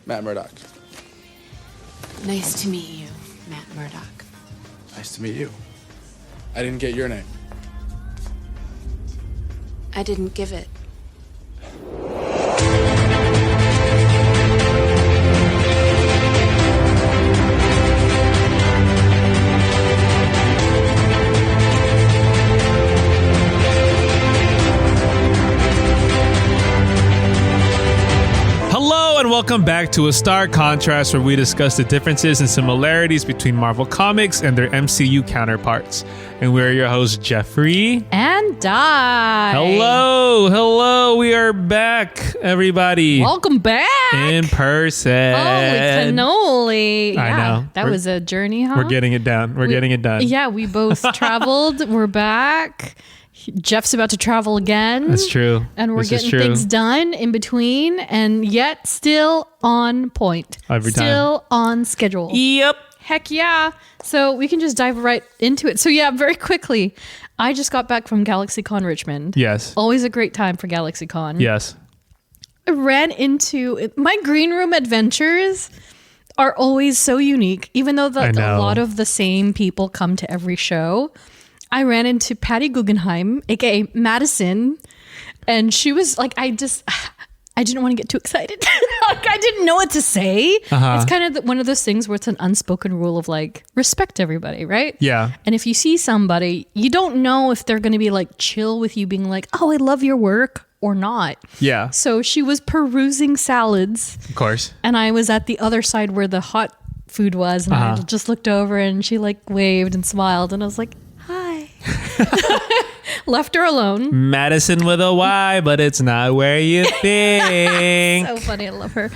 Matt Murdock. Nice to meet you, Matt Murdock. Nice to meet you. I didn't get your name. I didn't give it. Hello and welcome back to A Stark Contrast, where we discuss the differences and similarities between Marvel Comics and their MCU counterparts. And we're your hosts, Geoffrey and Dai. Hello, we are back, everybody. Welcome back in person. Holy cannoli! I know that was a journey, huh? We're getting it done. We're getting it done. Yeah, we both traveled. We're back. Jeff's about to travel again. That's true. And we're getting things done in between, and yet still on point. Still on schedule. Yep. Heck yeah. So we can just dive right into it. So yeah, very quickly, I just got back from GalaxyCon Richmond. Yes. Always a great time for GalaxyCon. Yes. I ran into my green room adventures are always so unique, even though a lot of the same people come to every show. I ran into Patty Guggenheim, aka Madison, and she was like, I didn't want to get too excited. Like, I didn't know what to say. It's kind of one of those things where it's an unspoken rule of like, respect everybody, right? Yeah. And if you see somebody, you don't know if they're going to be like chill with you being like, oh, I love your work or not. Yeah. So she was perusing salads. Of course. And I was at the other side where the hot food was. And I just looked over and she like waved and smiled. And I was like, hi. Left her alone. Madison with a Y, but it's not where you think. So funny. I love her.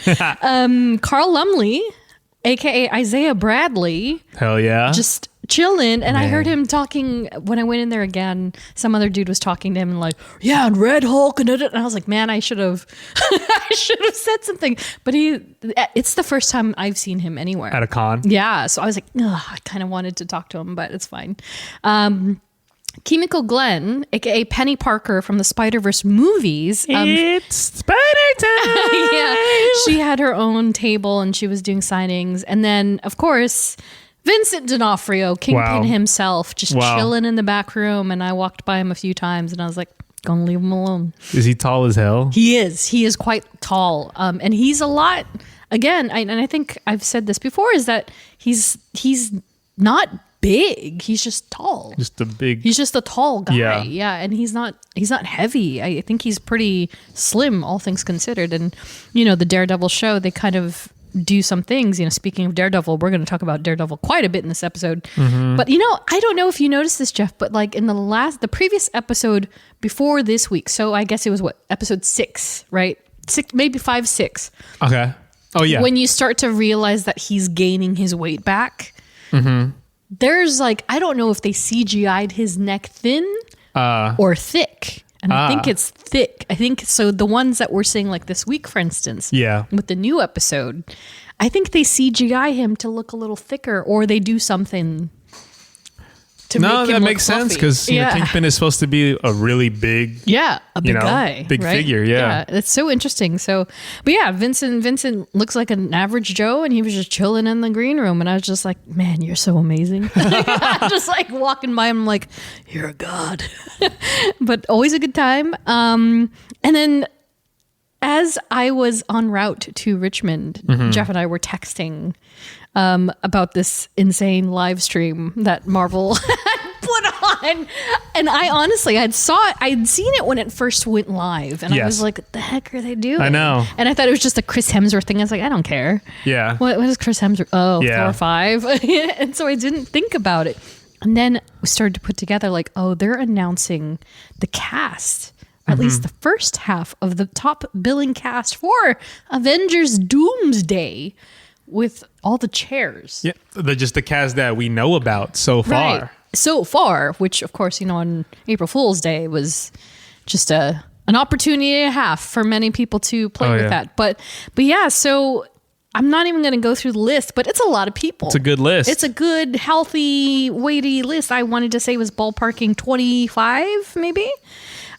Carl Lumley, aka Isaiah Bradley. Hell yeah. Just chilling. And I heard him talking when I went in there again. Some other dude was talking to him and like, yeah, and Red Hulk. And I was like, man, I should have said something. But it's the first time I've seen him anywhere. At a con? Yeah. So I was like, I kind of wanted to talk to him, but it's fine. Kimiko Glenn, aka Penny Parker from the Spider-Verse movies. It's Spider Time! Yeah, she had her own table and she was doing signings. And then, of course, Vincent D'Onofrio, Kingpin himself, just chilling in the back room. And I walked by him a few times and I was like, gonna leave him alone. Is he tall as hell? He is. He is quite tall. And he's a lot, again, and I think I've said this before, is that he's not big. He's just tall. He's just a tall guy. Yeah. And he's not heavy. I think he's pretty slim, all things considered. And, the Daredevil show, they kind of do some things. Speaking of Daredevil, we're going to talk about Daredevil quite a bit in this episode. Mm-hmm. But, I don't know if you noticed this, Jeff, but like in the previous episode before this week, so I guess it was episode 6, right? 6, maybe 5, 6. Okay. Oh, yeah. When you start to realize that he's gaining his weight back. Mm-hmm. There's I don't know if they CGI'd his neck thin or thick. And I think it's thick. I think so. The ones that we're seeing like this week, for instance, with the new episode, I think they CGI him to look a little thicker, or they do something to make him look that makes sense because Kingpin is supposed to be a really big, a big guy, big figure. Yeah, it's so interesting. So, but yeah, Vincent looks like an average Joe, and he was just chilling in the green room, and I was just like, man, you're so amazing. I'm just like walking by him, like, you're a god. But always a good time. And then as I was en route to Richmond, Jeff and I were texting about this insane live stream that Marvel put on. And I honestly, I'd seen it when it first went live. And I was like, what the heck are they doing? I know. And I thought it was just a Chris Hemsworth thing. I was like, I don't care. Yeah. What is Chris Hemsworth? Oh, yeah. 4 or 5. And so I didn't think about it. And then we started to put together like, oh, they're announcing the cast. At least the first half of the top billing cast for Avengers Doomsday with all the chairs. Yeah, just the cast that we know about so far. Right. So far, which of course, on April Fool's Day was just an opportunity and a half for many people to play with that. But yeah, so I'm not even going to go through the list, but it's a lot of people. It's a good list. It's a good, healthy, weighty list. I wanted to say it was ballparking 25, maybe.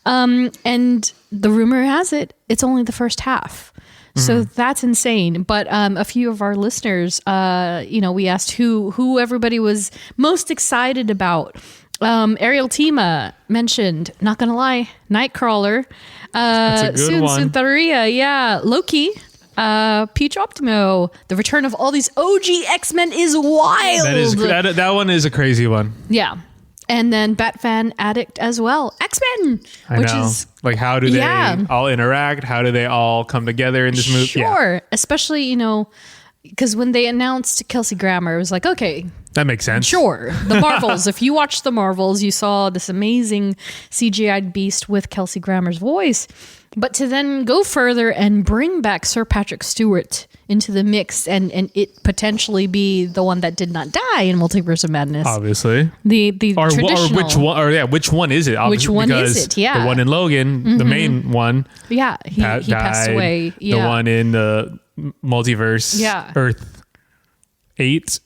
And the rumor has it, it's only the first half. So that's insane. But a few of our listeners, we asked who everybody was most excited about. Ariel Tima mentioned, not gonna lie, Nightcrawler. That's a good one. Suntaria, yeah. Loki. Peach Optimo. The return of all these OG X-Men is wild. That one is a crazy one. Yeah. And then Batfan Addict as well. X-Men. Is like, how do they all interact? How do they all come together in this movie? Sure. Yeah. Especially, because when they announced Kelsey Grammer, it was like, okay. That makes sense. Sure. The Marvels. If you watched the Marvels, you saw this amazing CGI beast with Kelsey Grammer's voice. But to then go further and bring back Sir Patrick Stewart into the mix and it potentially be the one that did not die in Multiverse of Madness. Obviously. The traditional. Which one is it? Obviously, which one is it? Yeah. The one in Logan, the main one. Yeah. He passed away. Yeah. The one in the multiverse. Yeah. Earth 8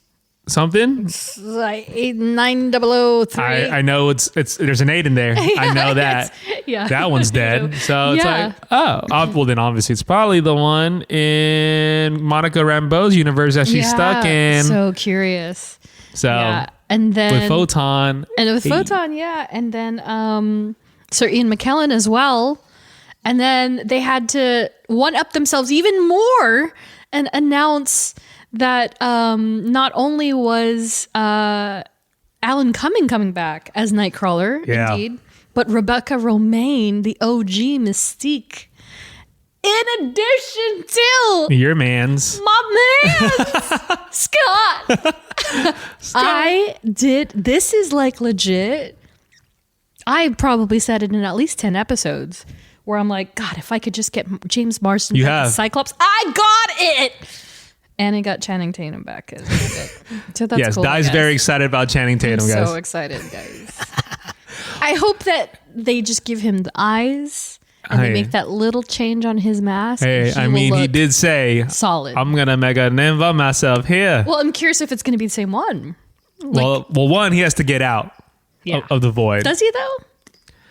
something. It's like 89003. I know it's there's an 8 in there. I know that. Yeah. That one's dead. So it's like, well then obviously it's probably the one in Monica Rambeau's universe that she's stuck in. So curious. So and then with Photon. And with Photon, and then Sir Ian McKellen as well. And then they had to one up themselves even more and announce that not only was Alan Cumming coming back as Nightcrawler, indeed, but Rebecca Romaine, the OG Mystique, in addition to your man's Scott. This is like legit. I probably said it in at least 10 episodes where I'm like, God, if I could just get James Marsden back as Cyclops, I got it. And it got Channing Tatum back. So that's cool. Dai's very excited about Channing Tatum, guys. So excited, guys. I hope that they just give him the eyes and they make that little change on his mask. He did say, solid. I'm going to make a name for myself here. Well, I'm curious if it's going to be the same one. Well, one, he has to get out of the void. Does he, though?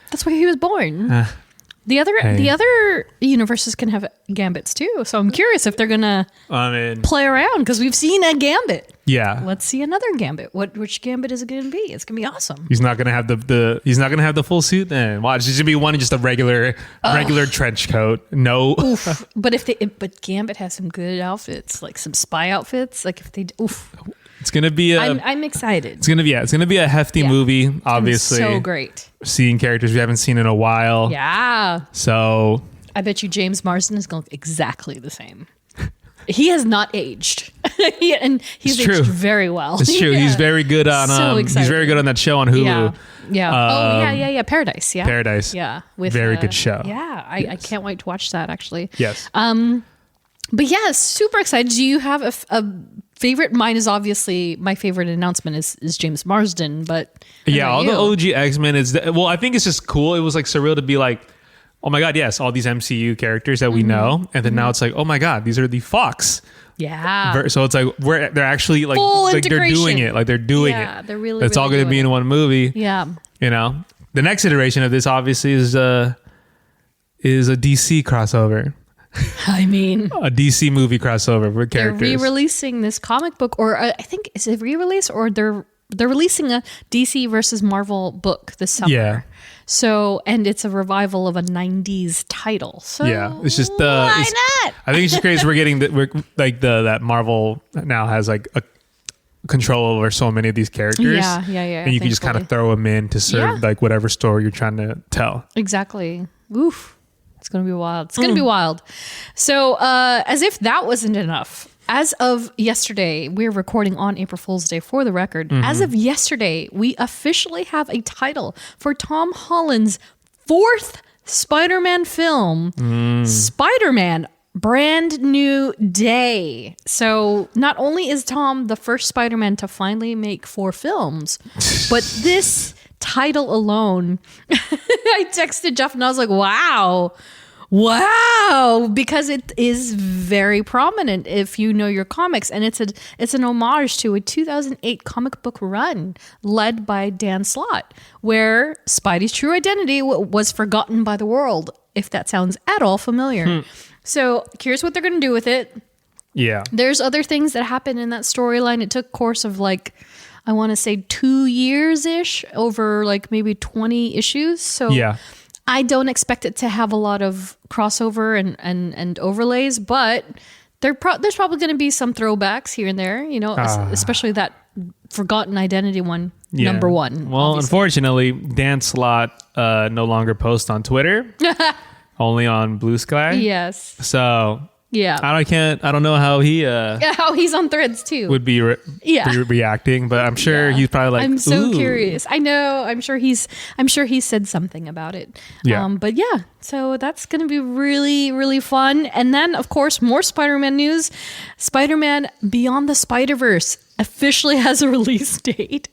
That's why he was born. The other universes can have gambits too, so I'm curious if they're gonna play around because we've seen a gambit. Yeah, let's see another gambit. Which gambit is it gonna be? It's gonna be awesome. He's not gonna have the full suit then. Watch, it's gonna be one in just a regular trench coat. No, but Gambit has some good outfits, like some spy outfits. Like if they, it's gonna be I'm excited. It's gonna be a hefty movie. Obviously, so great. Seeing characters we haven't seen in a while. Yeah. So I bet you James Marsden is going to look exactly the same. He has not aged, and he's aged very well. It's true. He's very good on. He's very good on that show on Hulu. Yeah. Paradise. Yeah. Paradise. Yeah. With very good show. Yeah. I can't wait to watch that actually. Yes. But yeah, super excited. Do you have a favorite? Mine is obviously my favorite announcement is James Marsden, but all the OG X-Men is I think it's just cool. It was like surreal to be like, oh my God, yes, all these MCU characters that we know, and then now it's like, oh my God, these are the Fox. Yeah. So it's like they're actually like, full like they're doing it. Like they're doing it. Yeah, they're really. It's all going to be in one movie. Yeah. The next iteration of this obviously is a DC crossover. I mean, a DC movie crossover with characters. They're re-releasing this comic book, or I think is it re-release, or they're releasing a DC versus Marvel book this summer. Yeah. So, and it's a revival of a '90s title. So yeah, it's just why not? I think it's just crazy. We're getting that Marvel now has like a control over so many of these characters. Yeah. And you can just kind of throw them in to serve like whatever story you're trying to tell. Exactly. Oof. It's going to be wild. It's going to be wild. So as if that wasn't enough, as of yesterday, we're recording on April Fool's Day for the record. Mm-hmm. As of yesterday, we officially have a title for Tom Holland's 4th Spider-Man film, Spider-Man Brand New Day. So not only is Tom the first Spider-Man to finally make 4 films, but this title alone, I texted Jeff and I was like, wow, because it is very prominent if you know your comics, and it's an homage to a 2008 comic book run led by Dan Slott, where Spidey's true identity was forgotten by the world, if that sounds at all familiar. So curious what they're going to do with it. Yeah. There's other things that happen in that storyline. It took a course of like, I want to say 2 years-ish over like maybe 20 issues. So Yeah. I don't expect it to have a lot of crossover and overlays, but there's probably going to be some throwbacks here and there, you know, especially that Forgotten Identity one, number one. Well, obviously. unfortunately, Dan Slott no longer posts on Twitter, only on Blue Sky. Yes. So Yeah. I don't know how he How he's on Threads too. would be reacting, but I'm sure he's probably like, I'm so "Ooh." curious. I know. I'm sure he said something about it. Yeah. But yeah, so that's going to be really, really fun. And then, of course, more Spider-Man news. Spider-Man Beyond the Spider-Verse officially has a release date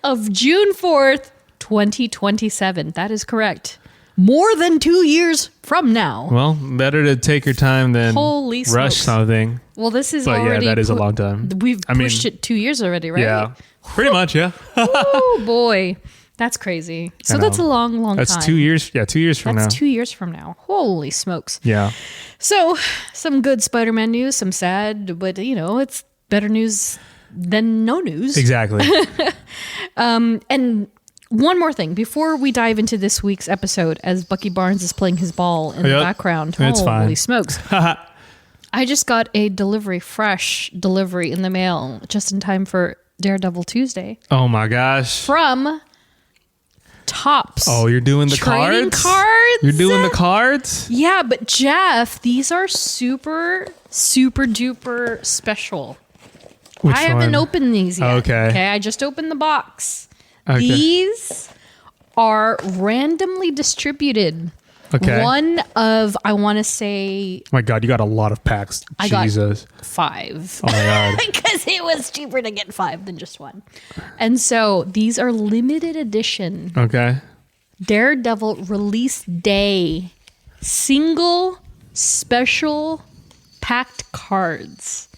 of June 4th, 2027. That is correct. More than 2 years from now. Well, better to take your time than Holy rush smokes. something. Well, this is But already... yeah, that is a long time. We've pushed it 2 years already, right? Yeah. Pretty much, yeah. Oh, boy. That's crazy. So that's a long, long time. That's 2 years. Yeah, 2 years from now. That's 2 years from now. Holy smokes. Yeah. So, some good Spider-Man news, some sad, but, you know, it's better news than no news. Exactly. And one more thing before we dive into this week's episode, as Bucky Barnes is playing his ball in the background. It's Holy fine. smokes. I just got a fresh delivery in the mail just in time for Daredevil Tuesday Oh my gosh. from Topps. Oh, you're doing the Trading cards? cards? You're doing the cards? Yeah, but Jeff, these are super, super duper special. Which I haven't one? opened these yet. Okay. I just opened the box. Okay. These are randomly distributed. Okay. One of, I want to say, Oh my God, you got a lot of packs. I got Jesus. 5. Oh my God. Because it was cheaper to get 5 than just one. And so these are limited edition Okay. Daredevil release day single special packed cards.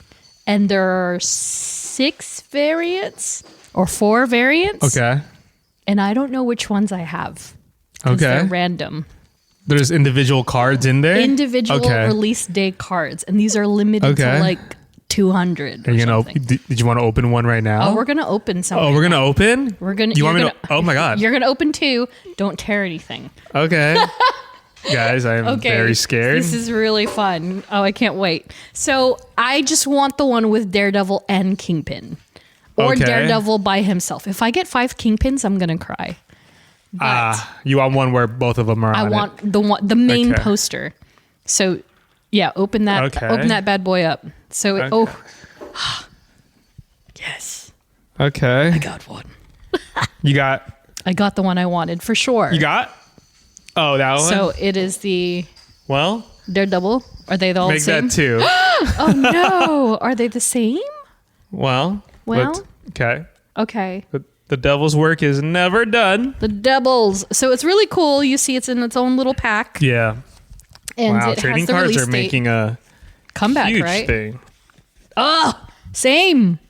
And there are 6 variants or 4 variants. Okay. And I don't know which ones I have. 'Cause Okay. They're random. There's individual cards in there? Individual Okay. release day cards. And these are limited to Okay. like 200 Are or you gonna something. did you want to open one right now? Oh, we're going to open some. Oh, we're gonna open? We're gonna. You want me you're to? Oh my God. You're gonna open 2. Don't tear anything. Okay. Guys, I'm Okay. very scared. This is really fun. Oh, I can't wait. So I just want the one with Daredevil and Kingpin, or Okay. Daredevil by himself. If I get 5 Kingpins, I'm gonna cry. But You want one where both of them are I on want the main Okay. poster. So yeah, open that. Okay. Open that bad boy up. So Okay. oh, yes, it? Okay. I got one. You got I got the one I wanted for sure. you got? Oh, that one? So it is the Well, Daredevil. Are they all the make same? that 2. Oh no! Are they the same? Well, Well. okay. Okay. The devil's work is never done. The Devils. So it's really cool. You see, it's in its own little pack, Yeah. and Wow, it trading has the cards release are date. making a Comeback, huge right? thing. Oh, same.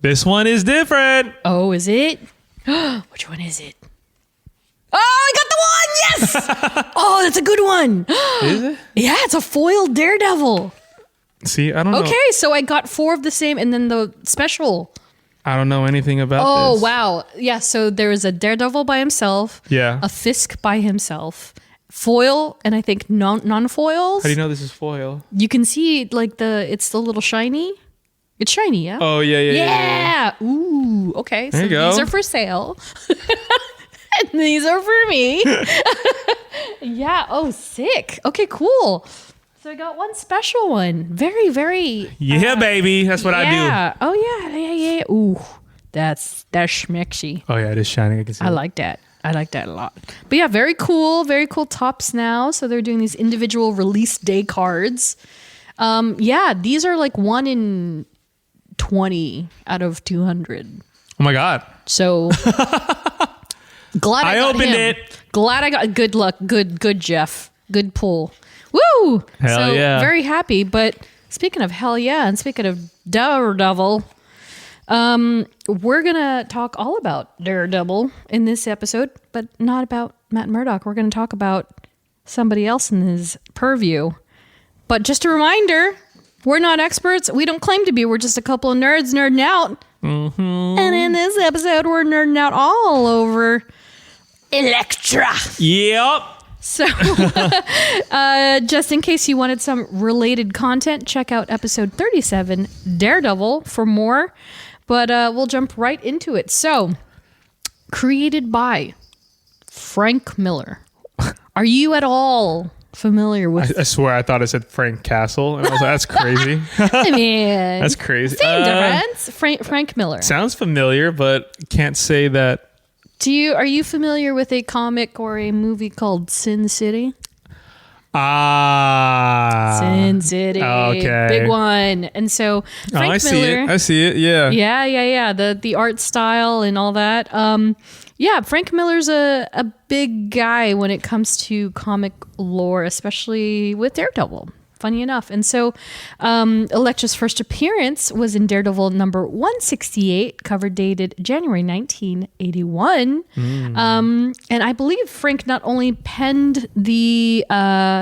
This one is different. Oh, is it? Which one is it? Oh, I got the one. Yes. Oh, that's a good one. Is it? Yeah, it's a foiled Daredevil. See, I don't know. Okay, so I got 4 of the same, and then the special. I don't know anything about Oh, this. wow. Yeah, so there is a Daredevil by himself. Yeah. A Fisk by himself. Foil, and I think non-foils. How do you know this is foil? You can see like it's the little shiny. It's shiny, yeah. Oh, yeah. Yeah. Ooh. Okay. There So you go. these are for sale. And these are for me. Yeah. Oh, sick. Okay, cool. So I got one special one. Very, very. Yeah, baby. That's what I do. Yeah. Oh yeah. Yeah. Ooh. That's schmexy. Oh, yeah, it is shining. I can see I it. like that. I like that a lot. But yeah, very cool Tops now. So they're doing these individual release day cards. Yeah, these are like 1 in 20 out of 200. Oh, my God. So glad I got opened him. it. Glad I got good luck. Good Jeff. Good pull. Woo! Hell so yeah. very happy. But speaking of hell yeah, and speaking of Daredevil, we're gonna talk all about Daredevil in this episode, but not about Matt Murdock. We're gonna talk about somebody else in his purview. But just a reminder, we're not experts. We don't claim to be. We're just a couple of nerds nerding out. Mm-hmm. And in this episode, we're nerding out all over Elektra. Yep. So, just in case you wanted some related content, check out episode 37, Daredevil, for more. But we'll jump right into it. So, created by Frank Miller. Are you at all familiar with... I swear I thought it said Frank Castle, and I was like, that's crazy. I mean... That's crazy. Same difference. Frank Miller. Sounds familiar, but can't say that... Are you familiar with a comic or a movie called Sin City? Sin City. Okay. Big one. And so Frank Miller... I see it. Yeah. Yeah. The art style and all that. Frank Miller's a big guy when it comes to comic lore, especially with Daredevil. Funny enough. And so Elektra's first appearance was in Daredevil number 168, cover dated January 1981. And I believe Frank not only penned the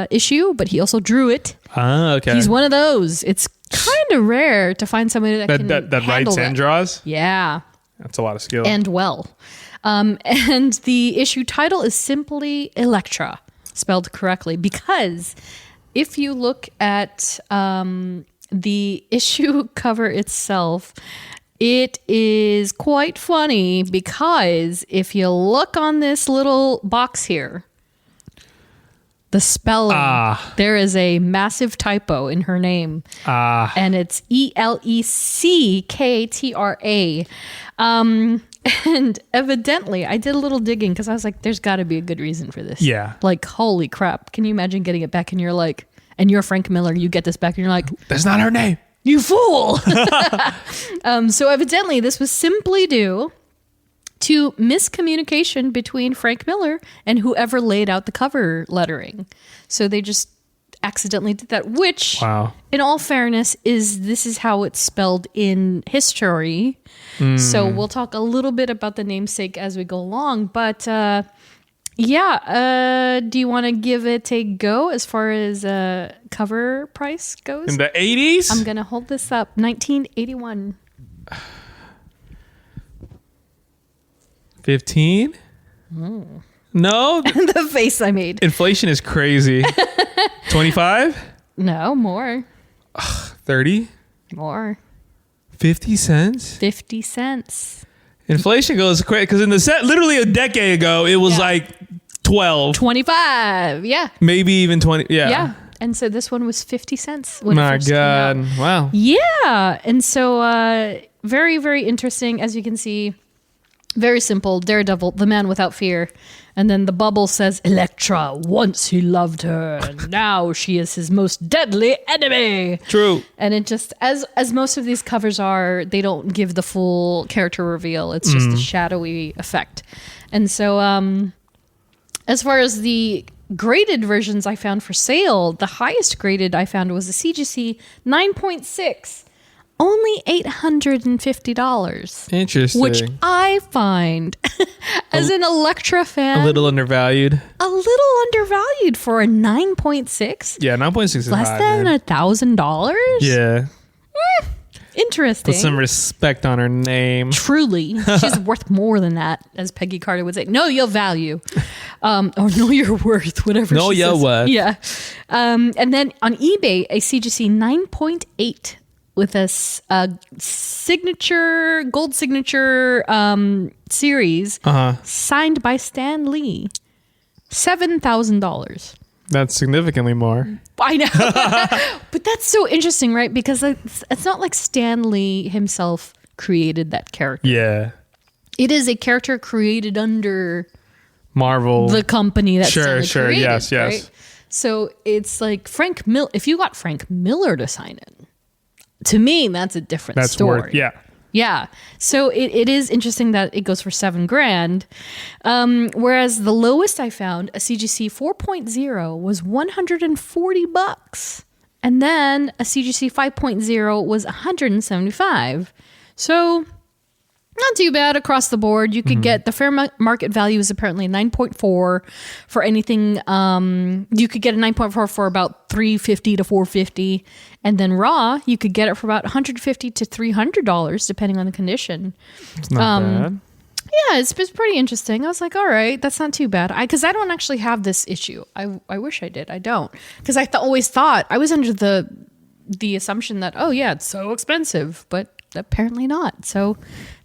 issue, but he also drew it. Okay. He's one of those. It's kind of rare to find somebody that writes and draws? Yeah. That's a lot of skill. And well. And the issue title is simply Elektra, spelled correctly, because... if you look at the issue cover itself, it is quite funny because if you look on this little box here, the spelling, there is a massive typo in her name. And it's Elecktra. And evidently, I did a little digging because I was like, there's got to be a good reason for this. Yeah. Like, holy crap. Can you imagine getting it back and you're like, and you're Frank Miller, you get this back and you're like, that's not her name. You fool. So evidently, this was simply due to miscommunication between Frank Miller and whoever laid out the cover lettering. So they just accidentally did that, which, in all fairness, this is how it's spelled in history. So we'll talk a little bit about the namesake as we go along. But do you want to give it a go as far as cover price goes? In the 80s? I'm going to hold this up. 1981. 15? No? The face I made. Inflation is crazy. 25? No, more. 30? More. 50 cents? 50 cents. Inflation goes crazy because in the set, literally a decade ago, it was like 12. 25. Yeah. Maybe even 20. Yeah. Yeah. And so this one was 50 cents. When My God. Wow. Yeah. And so very, very interesting. As you can see, very simple. Daredevil, the man without fear. And then the bubble says, Elektra, once he loved her, and now she is his most deadly enemy. True. And it just, as most of these covers are, they don't give the full character reveal. It's just a shadowy effect. And so as far as the graded versions I found for sale, the highest graded I found was a CGC 9.6. Only $850. Interesting. Which I find, as an Elektra fan, a little undervalued. A little undervalued for a 9.6. Yeah, 9.6 is less high, than $1,000. Yeah. Interesting. Put some respect on her name. Truly, she's worth more than that, as Peggy Carter would say. Know your value, or know your worth, whatever. Know your worth. Yeah. And then on eBay, a CGC 9.8. With a signature, gold signature series signed by Stan Lee. $7,000. That's significantly more. I know. But that's so interesting, right? Because it's not like Stan Lee himself created that character. Yeah. It is a character created under Marvel. The company that Sure, created, yes. Right? So it's like Frank Miller. If you got Frank Miller to sign it, to me, that's a different story. Yeah. So it is interesting that it goes for $7,000. Whereas the lowest I found, a CGC 4.0, was $140. And then a CGC 5.0 was $175. So Not too bad across the board. You could get the fair market value is apparently 9.4 for anything. You could get a 9.4 for about $350 to $450, and then raw you could get it for about $150 to $300 depending on the condition. It's not bad. Yeah, it's pretty interesting. I was like, all right, that's not too bad. Because I don't actually have this issue. I wish I did. I don't, because I always thought I was under the assumption that it's so expensive, but apparently not. So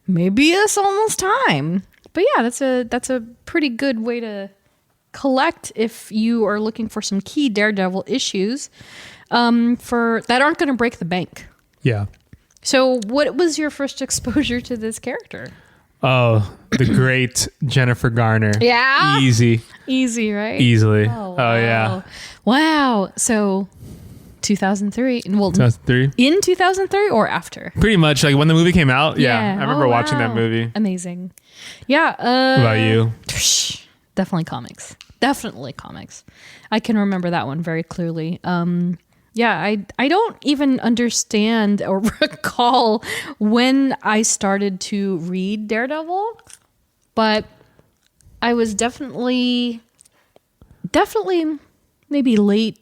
maybe it's almost time. But yeah, that's a pretty good way to collect if you are looking for some key Daredevil issues for that aren't going to break the bank. Yeah. So what was your first exposure to this character? Oh, the great Jennifer Garner. Yeah. Easy, right? Easily. Oh, wow. Yeah. Wow. So 2003. Well, 2003. In 2003 or after? Pretty much like when the movie came out. Yeah. I remember watching that movie. Amazing. Yeah. What about you? Definitely comics. I can remember that one very clearly. I don't even understand or recall when I started to read Daredevil, but I was definitely maybe late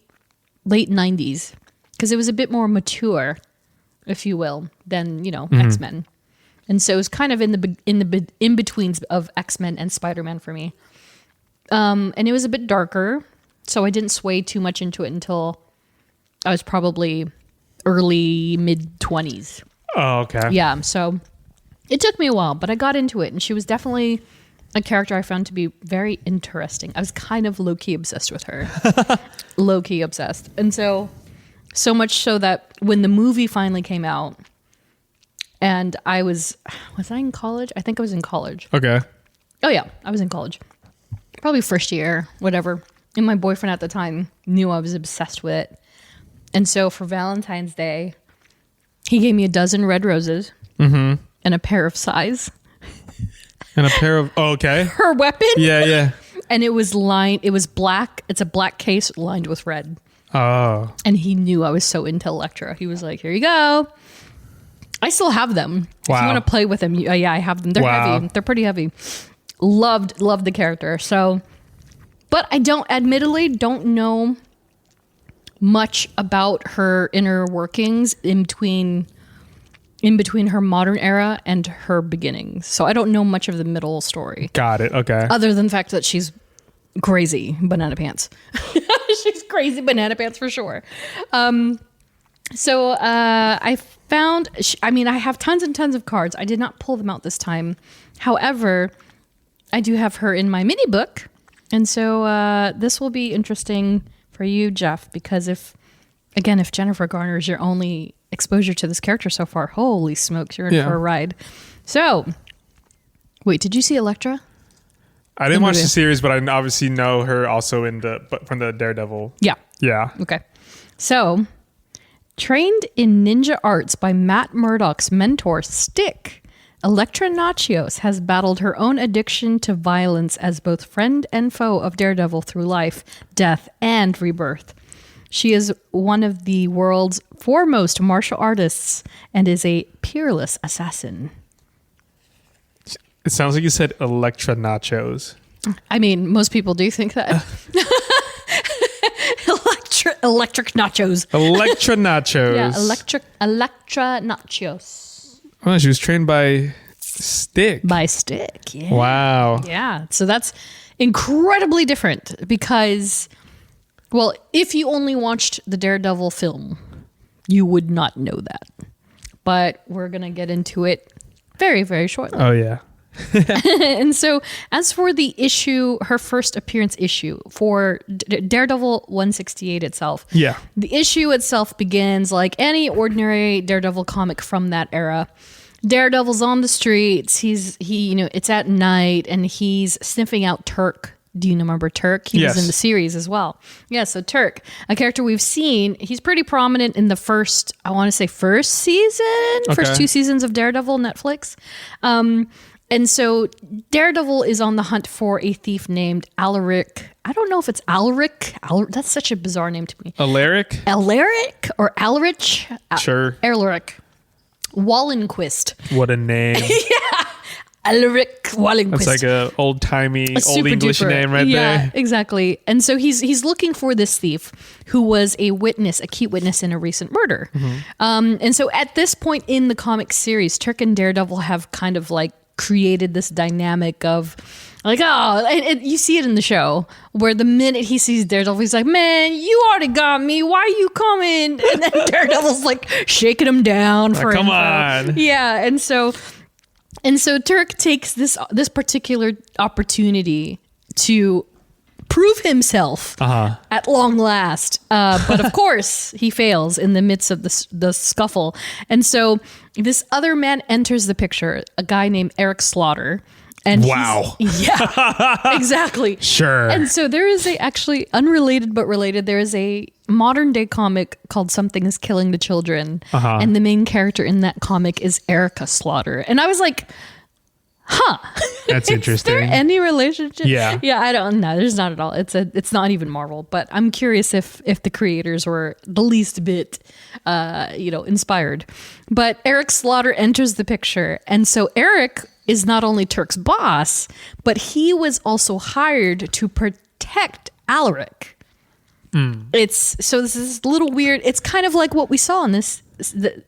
90s, because it was a bit more mature, if you will, than X-Men, and so it was kind of in the in-betweens of X-Men and Spider-Man for me, and it was a bit darker, so I didn't sway too much into it until I was probably early mid-20s. Oh, okay. Yeah, so it took me a while, but I got into it, and she was definitely a character I found to be very interesting. I was kind of low-key obsessed with her. Low-key obsessed. And so much so that when the movie finally came out, and was I in college? I think I was in college. Okay. Oh, yeah, I was in college. Probably first year, whatever. And my boyfriend at the time knew I was obsessed with it. And so for Valentine's Day, he gave me a dozen red roses and a pair of size. And a pair of, okay. Her weapon. Yeah. And it was black. It's a black case lined with red. Oh. And he knew I was so into Elektra. He was like, here you go. I still have them. Wow. If you want to play with them, I have them. They're heavy. They're pretty heavy. Loved the character. So, but I admittedly don't know much about her inner workings in between her modern era and her beginnings. So I don't know much of the middle story. Got it. Okay. Other than the fact that she's crazy banana pants. She's crazy banana pants for sure. So I found, I have tons and tons of cards. I did not pull them out this time. However, I do have her in my mini book. And so this will be interesting for you, Jeff, because if Jennifer Garner is your only exposure to this character so far, holy smokes, you're in for a ride. So, wait, did you see Elektra? I didn't watch the series, but I obviously know her also from the Daredevil. Yeah. Yeah. Okay. So, trained in ninja arts by Matt Murdock's mentor, Stick, ELEKTRA NATCHIOS has battled her own addiction to violence as both friend and foe of Daredevil through life, death, and rebirth. She is one of the world's foremost martial artists and is a peerless assassin. It sounds like you said ELEKTRA NACHIOS. I mean, most people do think that. Electric nachos. ELEKTRA NACHIOS. Yeah, ELEKTRA NATCHIOS. Oh, she was trained by Stick. By Stick, yeah. Wow. Yeah, so that's incredibly different because, well, if you only watched the Daredevil film, you would not know that. But we're going to get into it very, very shortly. Oh, yeah. And so as for the issue, her first appearance issue for Daredevil 168 itself. Yeah. The issue itself begins like any ordinary Daredevil comic from that era. Daredevil's on the streets. It's at night and he's sniffing out Turk. Do you remember Turk? He was in the series as well. Yeah, so Turk, a character we've seen, he's pretty prominent in the first season, first 2 seasons of Daredevil Netflix. And so Daredevil is on the hunt for a thief named Alaric. I don't know if it's Alaric. That's such a bizarre name to me. Alaric or Alarich? Sure. Alaric. Wallenquist. What a name. Yeah. Alaric Wallenquist. That's like a old-timey, old super English duper. name right yeah, there. Exactly. And so he's looking for this thief who was a key witness in a recent murder. And so at this point in the comic series, Turk and Daredevil have kind of like created this dynamic of like, oh, and you see it in the show where the minute he sees Daredevil, he's like, man, you already got me. Why are you coming? And then Daredevil's like shaking him down for come info. on. Yeah. And so Turk takes this particular opportunity to prove himself at long last. But of course, he fails in the midst of the scuffle. And so this other man enters the picture, a guy named Eric Slaughter. And wow. Yeah, exactly. Sure. And so there is actually unrelated but related, there is a modern day comic called Something is Killing the Children. And the main character in that comic is Erica Slaughter. And I was like, that's interesting. Is there any relationship? Yeah. Yeah, I don't know. There's not at all. It's not even Marvel, but I'm curious if the creators were the least bit inspired. But Eric Slaughter enters the picture. And so Eric is not only Turk's boss, but he was also hired to protect Alaric. This is a little weird. It's kind of like what we saw in this.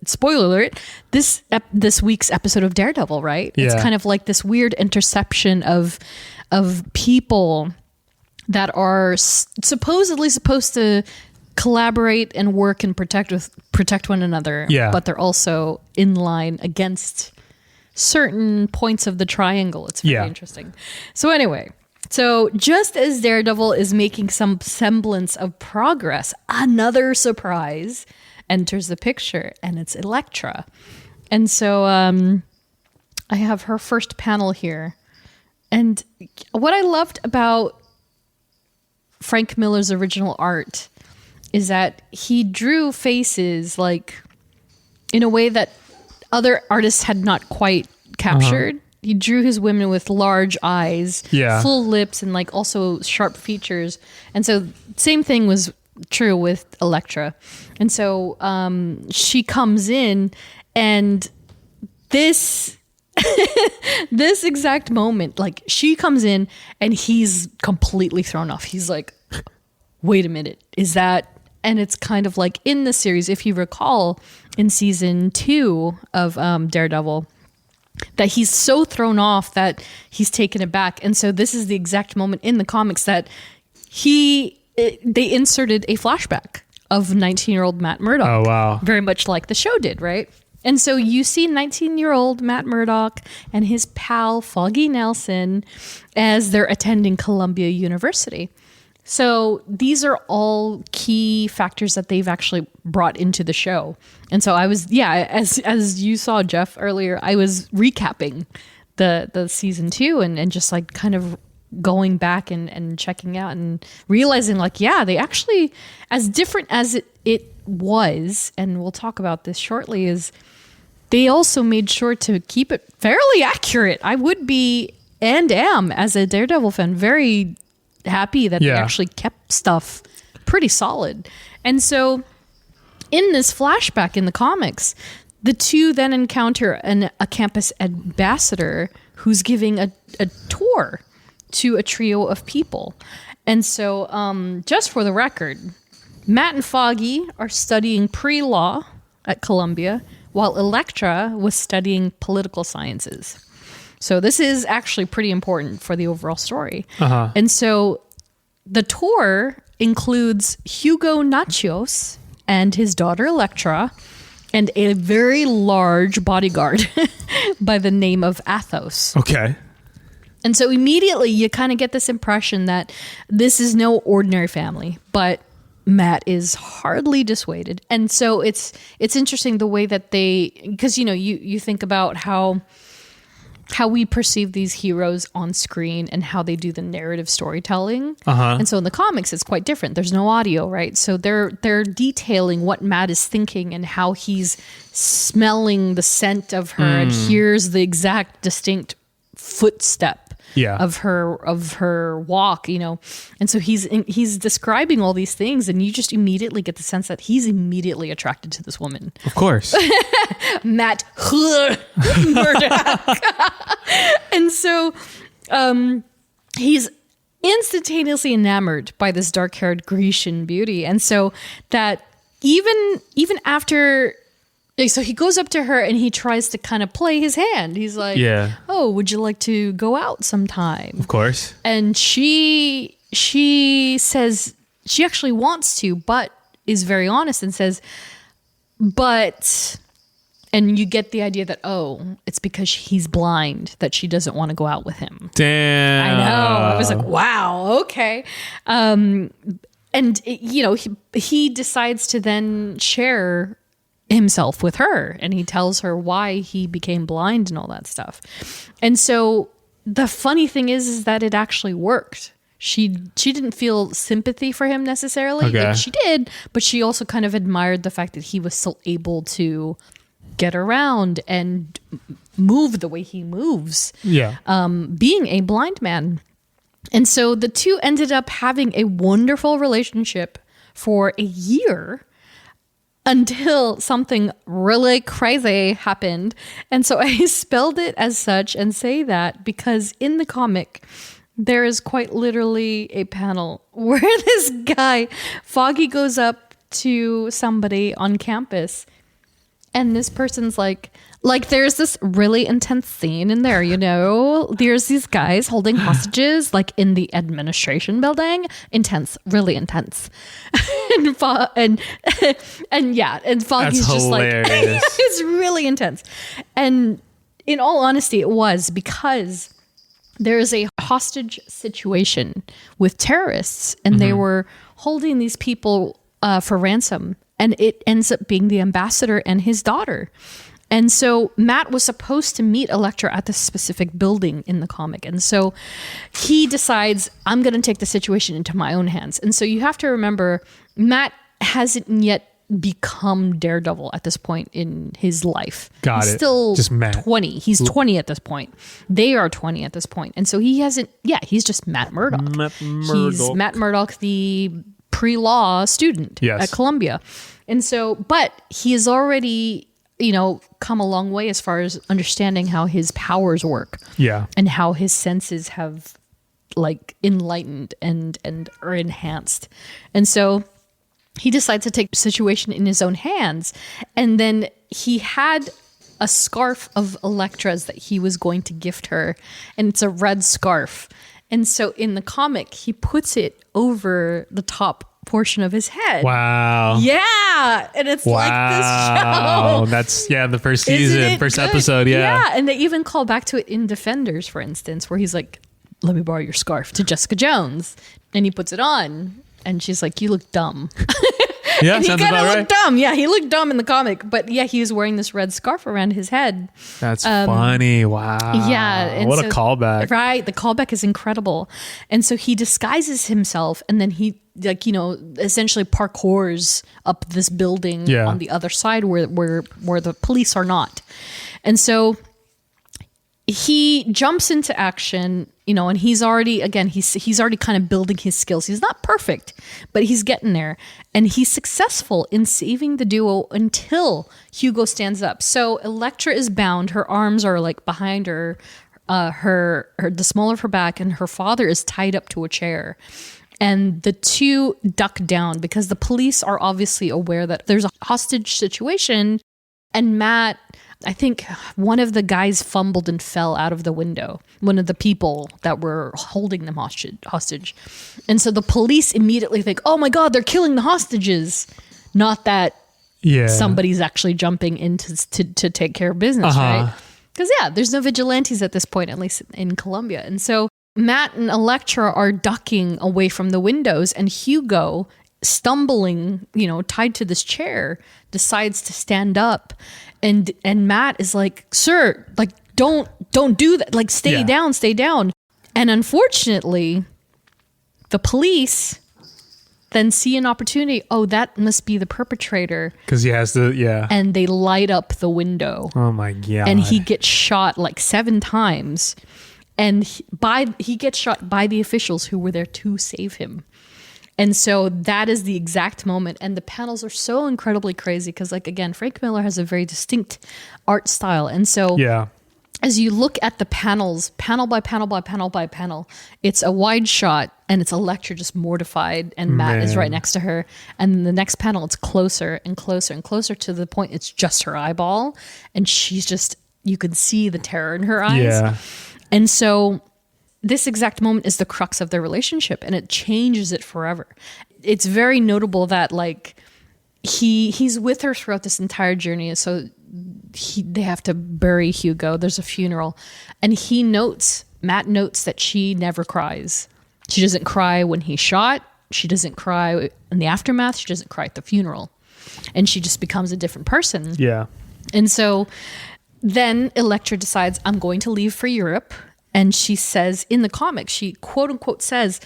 Spoiler alert, this week's episode of Daredevil, right? Yeah. It's kind of like this weird interception of people that are supposedly supposed to collaborate and work and protect one another. Yeah. But they're also in line against certain points of the triangle. It's very interesting. So anyway, just as Daredevil is making some semblance of progress, another surprise enters the picture, and it's Elektra. And so I have her first panel here. And what I loved about Frank Miller's original art is that he drew faces like in a way that other artists had not quite captured. He drew his women with large eyes, full lips, and like also sharp features. And so same thing was true with Elektra. And so she comes in, and this this exact moment, like she comes in and he's completely thrown off. He's like, wait a minute, is that? And it's kind of like in the series, if you recall, in season 2 of Daredevil, that he's so thrown off that he's taken aback. And so this is the exact moment in the comics that they inserted a flashback of 19-year-old Matt Murdock. Oh, wow. Very much like the show did, right? And so you see 19-year-old Matt Murdock and his pal Foggy Nelson as they're attending Columbia University. So these are all key factors that they've actually brought into the show. And so I was, as you saw, Jeff, earlier, I was recapping the season 2 and just like kind of going back and checking out and realizing like, they actually, as different as it was, and we'll talk about this shortly, is they also made sure to keep it fairly accurate. I would be and am, as a Daredevil fan, very happy that they actually kept stuff pretty solid. And so in this flashback in the comics, the two then encounter a campus ambassador who's giving a tour to a trio of people. And so just for the record, Matt and Foggy are studying pre-law at Columbia, while Elektra was studying political sciences. So this is actually pretty important for the overall story. And so the tour includes Hugo Natchios and his daughter Elektra and a very large bodyguard by the name of Athos. Okay. And so immediately you kind of get this impression that this is no ordinary family, but Matt is hardly dissuaded. And so it's interesting the way that because you think about how we perceive these heroes on screen and how they do the narrative storytelling. And so in the comics, it's quite different. There's no audio, right? So they're detailing what Matt is thinking and how he's smelling the scent of her and hears the exact distinct footstep of her walk, and so he's describing all these things, and you just immediately get the sense that he's immediately attracted to this woman. Of course. Matt Murdock. And so he's instantaneously enamored by this dark-haired Grecian beauty. And so that even after... So he goes up to her and he tries to kind of play his hand. He's like, oh, would you like to go out sometime? Of course. And she says she actually wants to, but is very honest and says, but, and you get the idea that, oh, it's because he's blind that she doesn't want to go out with him. Damn. I know. I was like, wow, okay. And, he decides to then share himself with her, and he tells her why he became blind and all that stuff. And so the funny thing is that it actually worked. She didn't feel sympathy for him necessarily. Okay. Like she did, but she also kind of admired the fact that he was still able to get around and move the way he moves. Yeah. Being a blind man. And so the two ended up having a wonderful relationship for a year until something really crazy happened. And so I spelled it as such and say that because in the comic, there is quite literally a panel where this guy, Foggy, goes up to somebody on campus and this person's like there's this really intense scene in there, there's these guys holding hostages like in the administration building. Intense, really intense. and Foggy's That's just hilarious. like, it's really intense. And in all honesty, it was because there is a hostage situation with terrorists and they were holding these people for ransom, and it ends up being the ambassador and his daughter. And so Matt was supposed to meet Elektra at this specific building in the comic. And so he decides, I'm going to take the situation into my own hands. And so you have to remember, Matt hasn't yet become Daredevil at this point in his life. He's still just Matt. 20. He's 20 at this point. They are 20 at this point. And so he hasn't, he's just Matt Murdock. He's Matt Murdock, the pre-law student at Columbia. And so, but he is already... come a long way as far as understanding how his powers work. Yeah. And how his senses have enlightened and are enhanced. And so he decides to take the situation in his own hands. And then he had a scarf of Elektra's that he was going to gift her. And it's a red scarf. And so in the comic, he puts it over the top portion of his head. Wow. Yeah. And it's like this show. That's the first season, first episode. Yeah. And they even call back to it in Defenders, for instance, where he's like, let me borrow your scarf, to Jessica Jones. And he puts it on and she's like, you look dumb. Yeah, he sounds kind of about looked right. dumb. Yeah, he looked dumb in the comic. But yeah, he was wearing this red scarf around his head. That's funny. Wow. Yeah. And what a callback. Right. The callback is incredible. And so he disguises himself and then he essentially parkours up this building on the other side where the police are not. And so he jumps into action, and he's already kind of building his skills. He's not perfect, but he's getting there. And he's successful in saving the duo until Hugo stands up. So Elektra is bound. Her arms are behind her, the small of her back, and her father is tied up to a chair. And the two duck down because the police are obviously aware that there's a hostage situation. And Matt, I think one of the guys fumbled and fell out of the window. One of the people that were holding them hostage. And so the police immediately think, oh my God, they're killing the hostages. Not that somebody's actually jumping in to take care of business, right? Because there's no vigilantes at this point, at least in Colombia. And so Matt and Elektra are ducking away from the windows, and Hugo, stumbling, tied to this chair, decides to stand up, and Matt is like, "Sir, don't do that. Stay down." And unfortunately, the police then see an opportunity. Oh, that must be the perpetrator, because he has to. And they light up the window. Oh my God! And he gets shot 7 times. And he gets shot by the officials who were there to save him. And so that is the exact moment. And the panels are so incredibly crazy because, again, Frank Miller has a very distinct art style. And so as you look at the panels, panel by panel by panel by panel, it's a wide shot and it's Elektra just mortified and Matt is right next to her. And then the next panel, it's closer and closer and closer to the point it's just her eyeball. And she's just, you can see the terror in her eyes. Yeah. And so this exact moment is the crux of their relationship and it changes it forever. It's very notable that like he's with her throughout this entire journey. So they have to bury Hugo. There's a funeral. And Matt notes that she never cries. She doesn't cry when he's shot. She doesn't cry in the aftermath. She doesn't cry at the funeral. And she just becomes a different person. Yeah. And so then Elektra decides, I'm going to leave for Europe. And she says in the comic, she quote unquote says,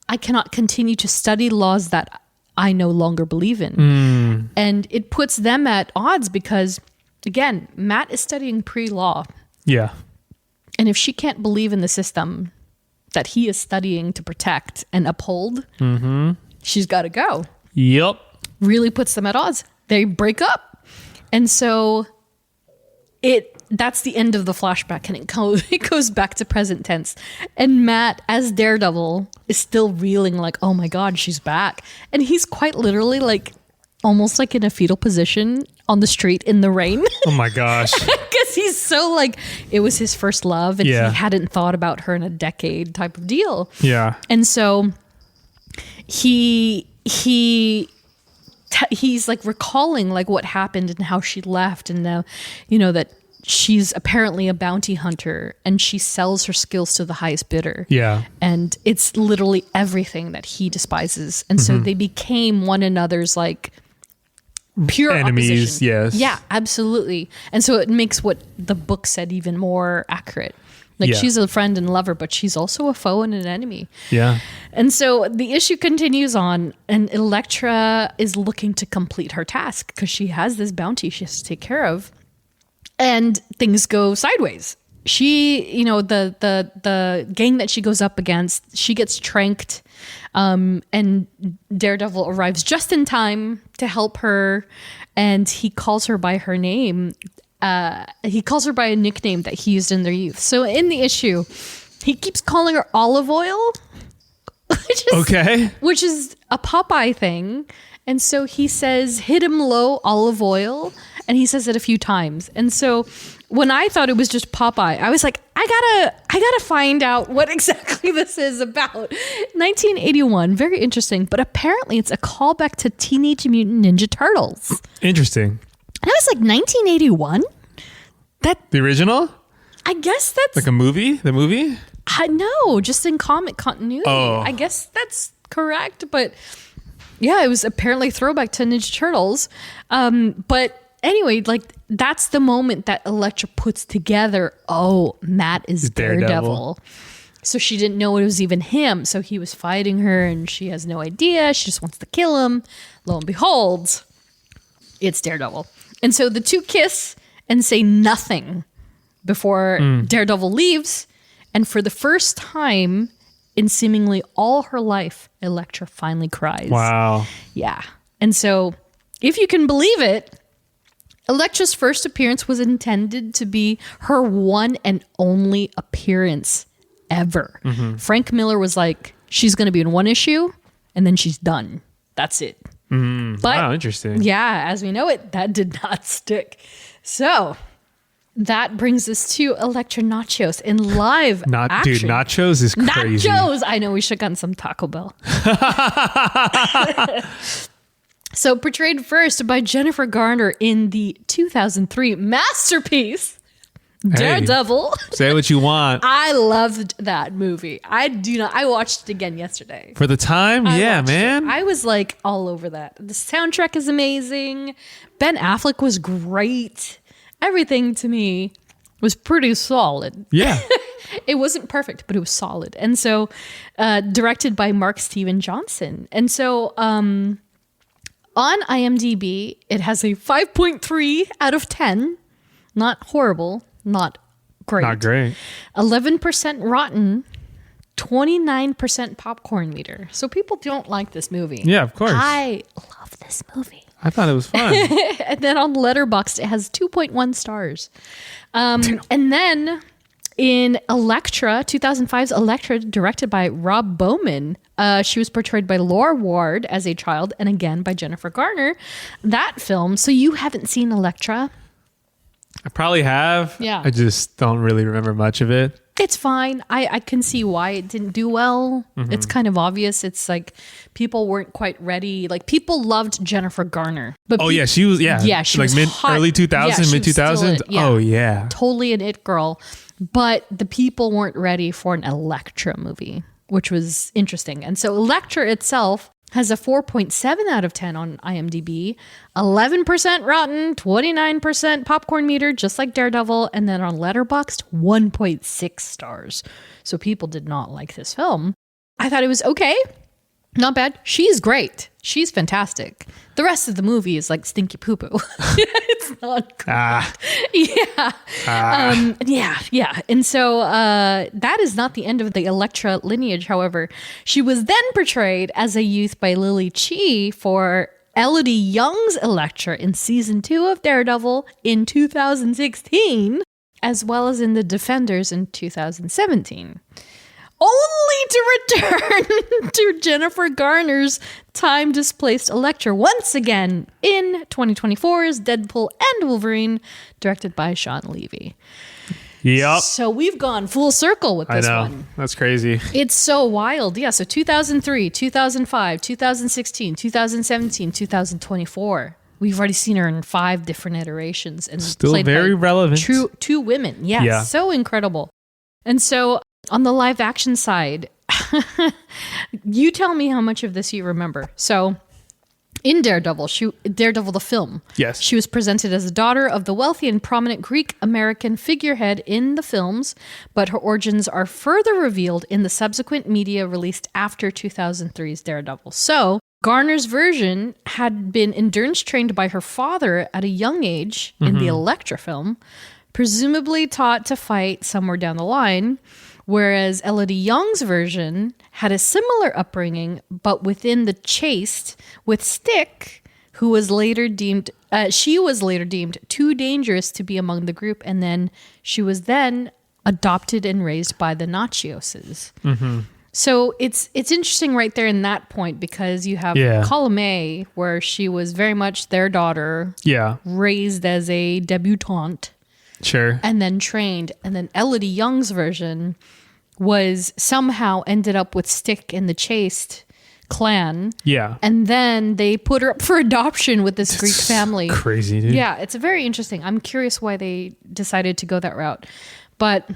I cannot continue to study laws that I no longer believe in. And it puts them at odds because, again, Matt is studying pre-law. Yeah. And if she can't believe in the system that he is studying to protect and uphold, she's got to go. Yep. Really puts them at odds. They break up. And so that's the end of the flashback, and it goes back to present tense. And Matt, as Daredevil, is still reeling like, oh my God, she's back. And he's quite literally like, almost like in a fetal position on the street in the rain. Oh my gosh. Because he's so like, it was his first love, and he hadn't thought about her in a decade type of deal. Yeah. And so he's like recalling like what happened and how she left, and now, that she's apparently a bounty hunter and she sells her skills to the highest bidder. Yeah. And it's literally everything that he despises. And so they became one another's like pure enemies. opposition. Yes. Yeah, absolutely. And so it makes what the book said even more accurate. Like she's a friend and lover, but she's also a foe and an enemy. Yeah. And so the issue continues on, and Elektra is looking to complete her task because she has this bounty she has to take care of. And things go sideways. She, the gang that she goes up against, she gets tranked, and Daredevil arrives just in time to help her, and he calls her by her name. He calls her by a nickname that he used in their youth. So in the issue, he keeps calling her Olive Oil, which is a Popeye thing. And so he says, hit him low, Olive Oil. And he says it a few times. And so when I thought it was just Popeye, I was like, I gotta find out what exactly this is about. 1981, very interesting. But apparently it's a callback to Teenage Mutant Ninja Turtles. Interesting. And I was like, 1981? The original? I guess that's... Like a movie? The movie? No, just in comic continuity. Oh. I guess that's correct. But yeah, it was apparently throwback to Ninja Turtles. But anyway, like that's the moment that Elektra puts together, oh, Matt is Daredevil. So she didn't know it was even him. So he was fighting her and she has no idea. She just wants to kill him. Lo and behold, it's Daredevil. And so the two kiss and say nothing before Daredevil leaves. And for the first time in seemingly all her life, Elektra finally cries. Wow. Yeah. And so if you can believe it, Elektra's first appearance was intended to be her one and only appearance ever. Frank Miller was like, she's going to be in one issue and then she's done. That's it. But wow, interesting. Yeah, as we know it, that did not stick. So that brings us to ELEKTRA NATCHIOS in live action. Dude, nachos is crazy. Nachos! I know, we should have gotten some Taco Bell. So portrayed first by Jennifer Garner in the 2003 masterpiece, Daredevil. Say what you want. I loved that movie. I watched it again yesterday. For the time? Yeah, man. I was like all over that. The soundtrack is amazing. Ben Affleck was great. Everything to me was pretty solid. Yeah. It wasn't perfect, but it was solid. And so directed by Mark Steven Johnson. And so on IMDb, it has a 5.3 out of 10. Not horrible, not great. Not great. 11% rotten, 29% popcorn meter. So people don't like this movie. Yeah, of course. I love this movie. I thought it was fun. And then on Letterboxd, it has 2.1 stars. And then in Elektra, 2005's Elektra, directed by Rob Bowman, she was portrayed by Laura Ward as a child, and again by Jennifer Garner. That film. So you haven't seen Elektra? I probably have. Yeah. I just don't really remember much of it. It's fine. I can see why it didn't do well. It's kind of obvious. It's like people weren't quite ready. Like people loved Jennifer Garner. But Yeah, she was. Yeah, she like was hot. early 2000s, mid 2000s. Oh yeah, totally an it girl. But the people weren't ready for an Elektra movie, which was interesting. And so Elektra itself has a 4.7 out of 10 on IMDb, 11% rotten, 29% popcorn meter, just like Daredevil. And then on Letterboxd, 1.6 stars. So people did not like this film. I thought it was okay. Not bad. She's great. She's fantastic. The rest of the movie is like stinky poo-poo. It's not good. Yeah. And so that is not the end of the Elektra lineage, however. She was then portrayed as a youth by Lily Chi for Elodie Young's Elektra in season 2 of Daredevil in 2016, as well as in The Defenders in 2017. Only to return to Jennifer Garner's time-displaced Elektra once again in 2024's Deadpool and Wolverine, directed by Sean Levy. Yep. So we've gone full circle with this one. That's crazy. It's so wild. Yeah, so 2003, 2005, 2016, 2017, 2024. We've already seen her in 5 different iterations. And still played very by relevant. Two women. Yeah, so incredible. And so on the live action side, you tell me how much of this you remember. So in Daredevil, Daredevil the film, yes, she was presented as the daughter of the wealthy and prominent Greek-American figurehead in the films, but her origins are further revealed in the subsequent media released after 2003's Daredevil. So Garner's version had been endurance trained by her father at a young age in the Elektra film, presumably taught to fight somewhere down the line, whereas Elodie Young's version had a similar upbringing, but within the chaste, with Stick, who was later deemed, she was later deemed too dangerous to be among the group, and then she was then adopted and raised by the Natchioses. So it's interesting right there in that point, because you have Column A, where she was very much their daughter, raised as a debutante, and then trained, and then Elodie Young's version was somehow ended up with Stick in the chaste clan. And then they put her up for adoption with this Greek family. Crazy, dude. Yeah, it's very interesting. I'm curious why they decided to go that route. But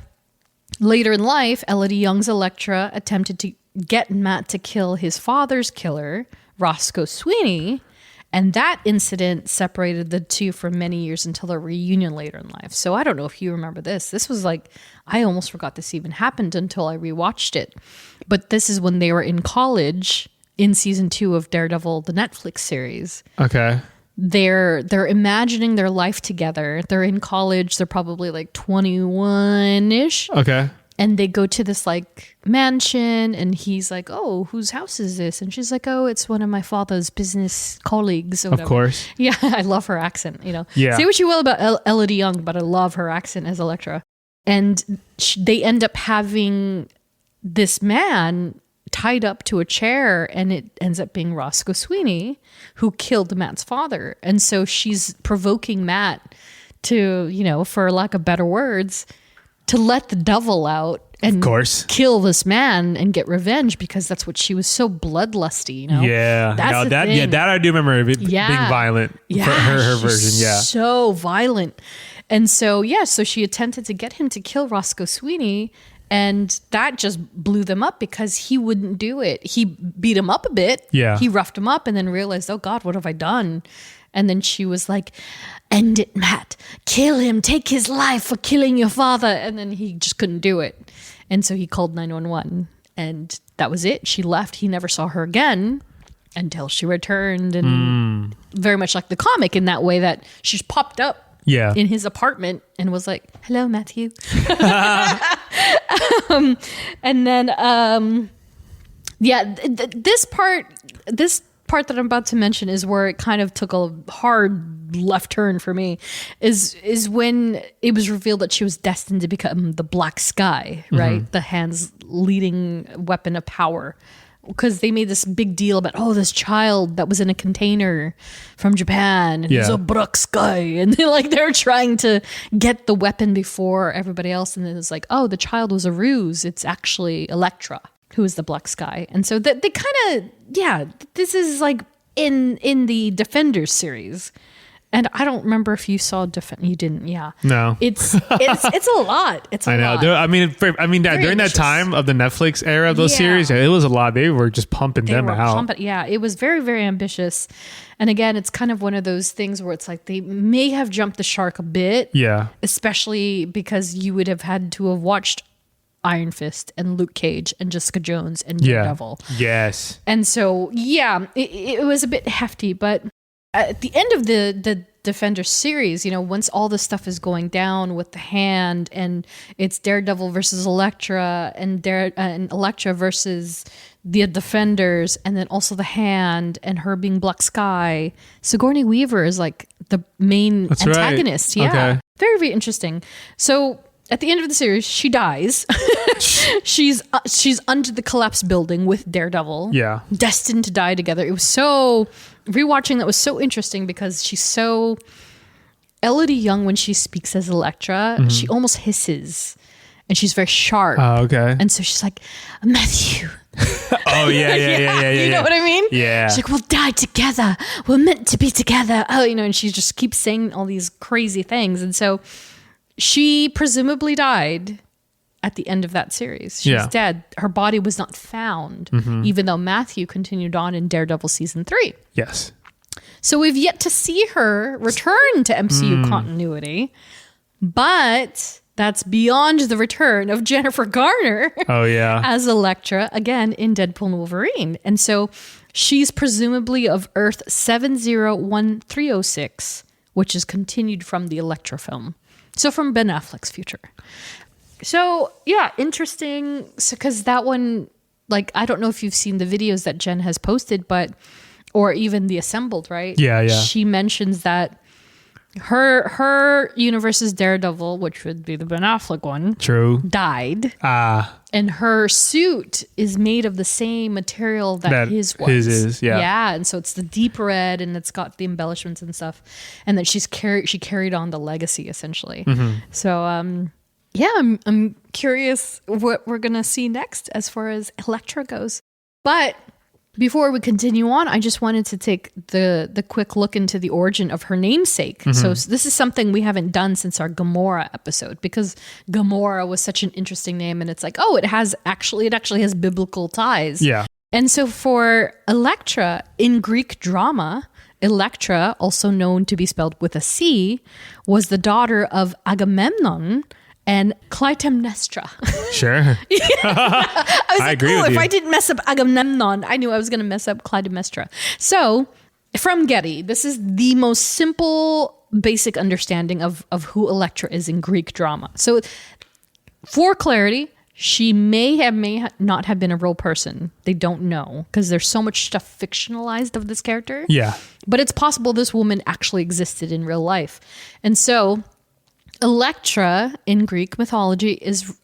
later in life, Elodie Young's Elektra attempted to get Matt to kill his father's killer, Roscoe Sweeney. And that incident separated the two for many years until their reunion later in life. So I don't know if you remember this. This was like, I almost forgot this even happened until I rewatched it. But this is when they were in college in season 2 of Daredevil, the Netflix series. Okay. They're imagining their life together. They're in college. They're probably like 21-ish. Okay. And they go to this like mansion, and he's like, "Oh, whose house is this?" And she's like, "Oh, it's one of my father's business colleagues." Or whatever. Of course. Yeah, I love her accent. You know, yeah. Say what you will about Elodie Young, but I love her accent as Elektra. And they end up having this man tied up to a chair, and it ends up being Roscoe Sweeney, who killed Matt's father. And so she's provoking Matt to, you know, for lack of better words, to let the devil out and of course kill this man and get revenge, because that's what she was so bloodlusty, you know? Yeah. That's that I do remember being violent for her version. Yeah. So violent. And so, so she attempted to get him to kill Roscoe Sweeney, and that just blew them up because he wouldn't do it. He beat him up a bit. Yeah. He roughed him up and then realized, oh God, what have I done? And then she was like, "End it, Matt. Kill him. Take his life for killing your father." And then he just couldn't do it. And so he called 911. And that was it. She left. He never saw her again until she returned. And very much like the comic in that way, that she just popped up in his apartment and was like, "Hello, Matthew." And then, this part part that I'm about to mention is where it kind of took a hard left turn for me is when it was revealed that she was destined to become the Black Sky, right? The hand's leading weapon of power. Because they made this big deal about, this child that was in a container from Japan, and he's a Black Sky, and they're trying to get the weapon before everybody else, and then it's like, the child was a ruse. It's actually Elektra who is the Black Sky, and so they kind of this is like in the Defenders series. And I don't remember if you saw You didn't, yeah. No. It's a lot. It's a lot. I mean, during that time of the Netflix era of those series, it was a lot. They were just pumping them out. It was very, very ambitious. And again, it's kind of one of those things where it's like they may have jumped the shark a bit. Yeah. Especially because you would have had to have watched Iron Fist and Luke Cage and Jessica Jones and Daredevil. Yes. And so, it was a bit hefty, but at the end of the Defender series, once all this stuff is going down with the hand, and it's Daredevil versus Elektra, and Elektra versus the Defenders, and then also the hand and her being Black Sky. Sigourney Weaver is like the main antagonist. Right. Yeah, very, very interesting. So at the end of the series, she dies. she's under the collapsed building with Daredevil. Yeah, destined to die together. It was so. Rewatching that was so interesting because she's so Elodie Young when she speaks as Elektra. She almost hisses, and she's very sharp. Oh, okay. And so she's like, Matthew. Yeah. You know what I mean? Yeah. She's like, we'll die together. We're meant to be together. And she just keeps saying all these crazy things. And so she presumably died at the end of that series. She's dead. Her body was not found, even though Matthew continued on in Daredevil season 3. Yes. So we've yet to see her return to MCU continuity, but that's beyond the return of Jennifer Garner as Elektra, again, in Deadpool and Wolverine. And so she's presumably of Earth 701306, which is continued from the Elektra film. So from Ben Affleck's future. So, interesting, because that one, I don't know if you've seen the videos that Jen has posted, or even the Assembled, right? Yeah. She mentions that her universe's Daredevil, which would be the Ben Affleck one, died. And her suit is made of the same material that his was. His is, Yeah, and so it's the deep red, and it's got the embellishments and stuff. And then she carried on the legacy, essentially. So, I'm curious what we're going to see next as far as Elektra goes. But before we continue on, I just wanted to take the quick look into the origin of her namesake. So this is something we haven't done since our Gamora episode, because Gamora was such an interesting name, and it's like, it actually has biblical ties. Yeah. And so for Elektra, in Greek drama, Elektra, also known to be spelled with a C, was the daughter of Agamemnon and Clytemnestra. Sure. I agree with you. If I didn't mess up Agamemnon, I knew I was going to mess up Clytemnestra. So, from Getty, this is the most simple, basic understanding of who Elektra is in Greek drama. So, for clarity, she may not have been a real person. They don't know, because there's so much stuff fictionalized of this character. Yeah. But it's possible this woman actually existed in real life. And so Elektra in Greek mythology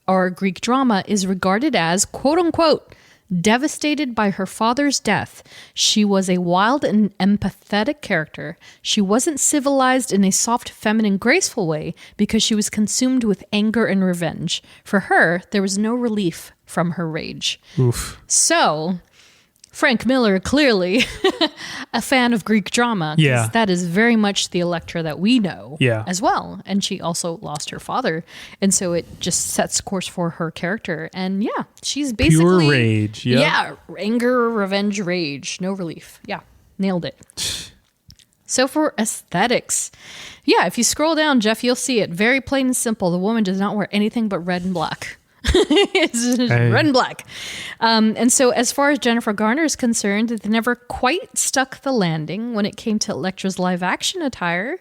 or Greek drama is regarded as, quote unquote, devastated by her father's death. She was a wild and empathetic character. She wasn't civilized in a soft, feminine, graceful way because she was consumed with anger and revenge. For her, there was no relief from her rage. Oof. So Frank Miller, clearly a fan of Greek drama. Yeah. That is very much the Elektra that we know as well. And she also lost her father. And so it just sets course for her character. And she's basically... pure rage. Yep. Yeah. Anger, revenge, rage. No relief. Yeah. Nailed it. So for aesthetics, if you scroll down, Jeff, you'll see it. Very plain and simple. The woman does not wear anything but red and black. It's red and black. And so as far as Jennifer Garner is concerned, they never quite stuck the landing when it came to Elektra's live action attire.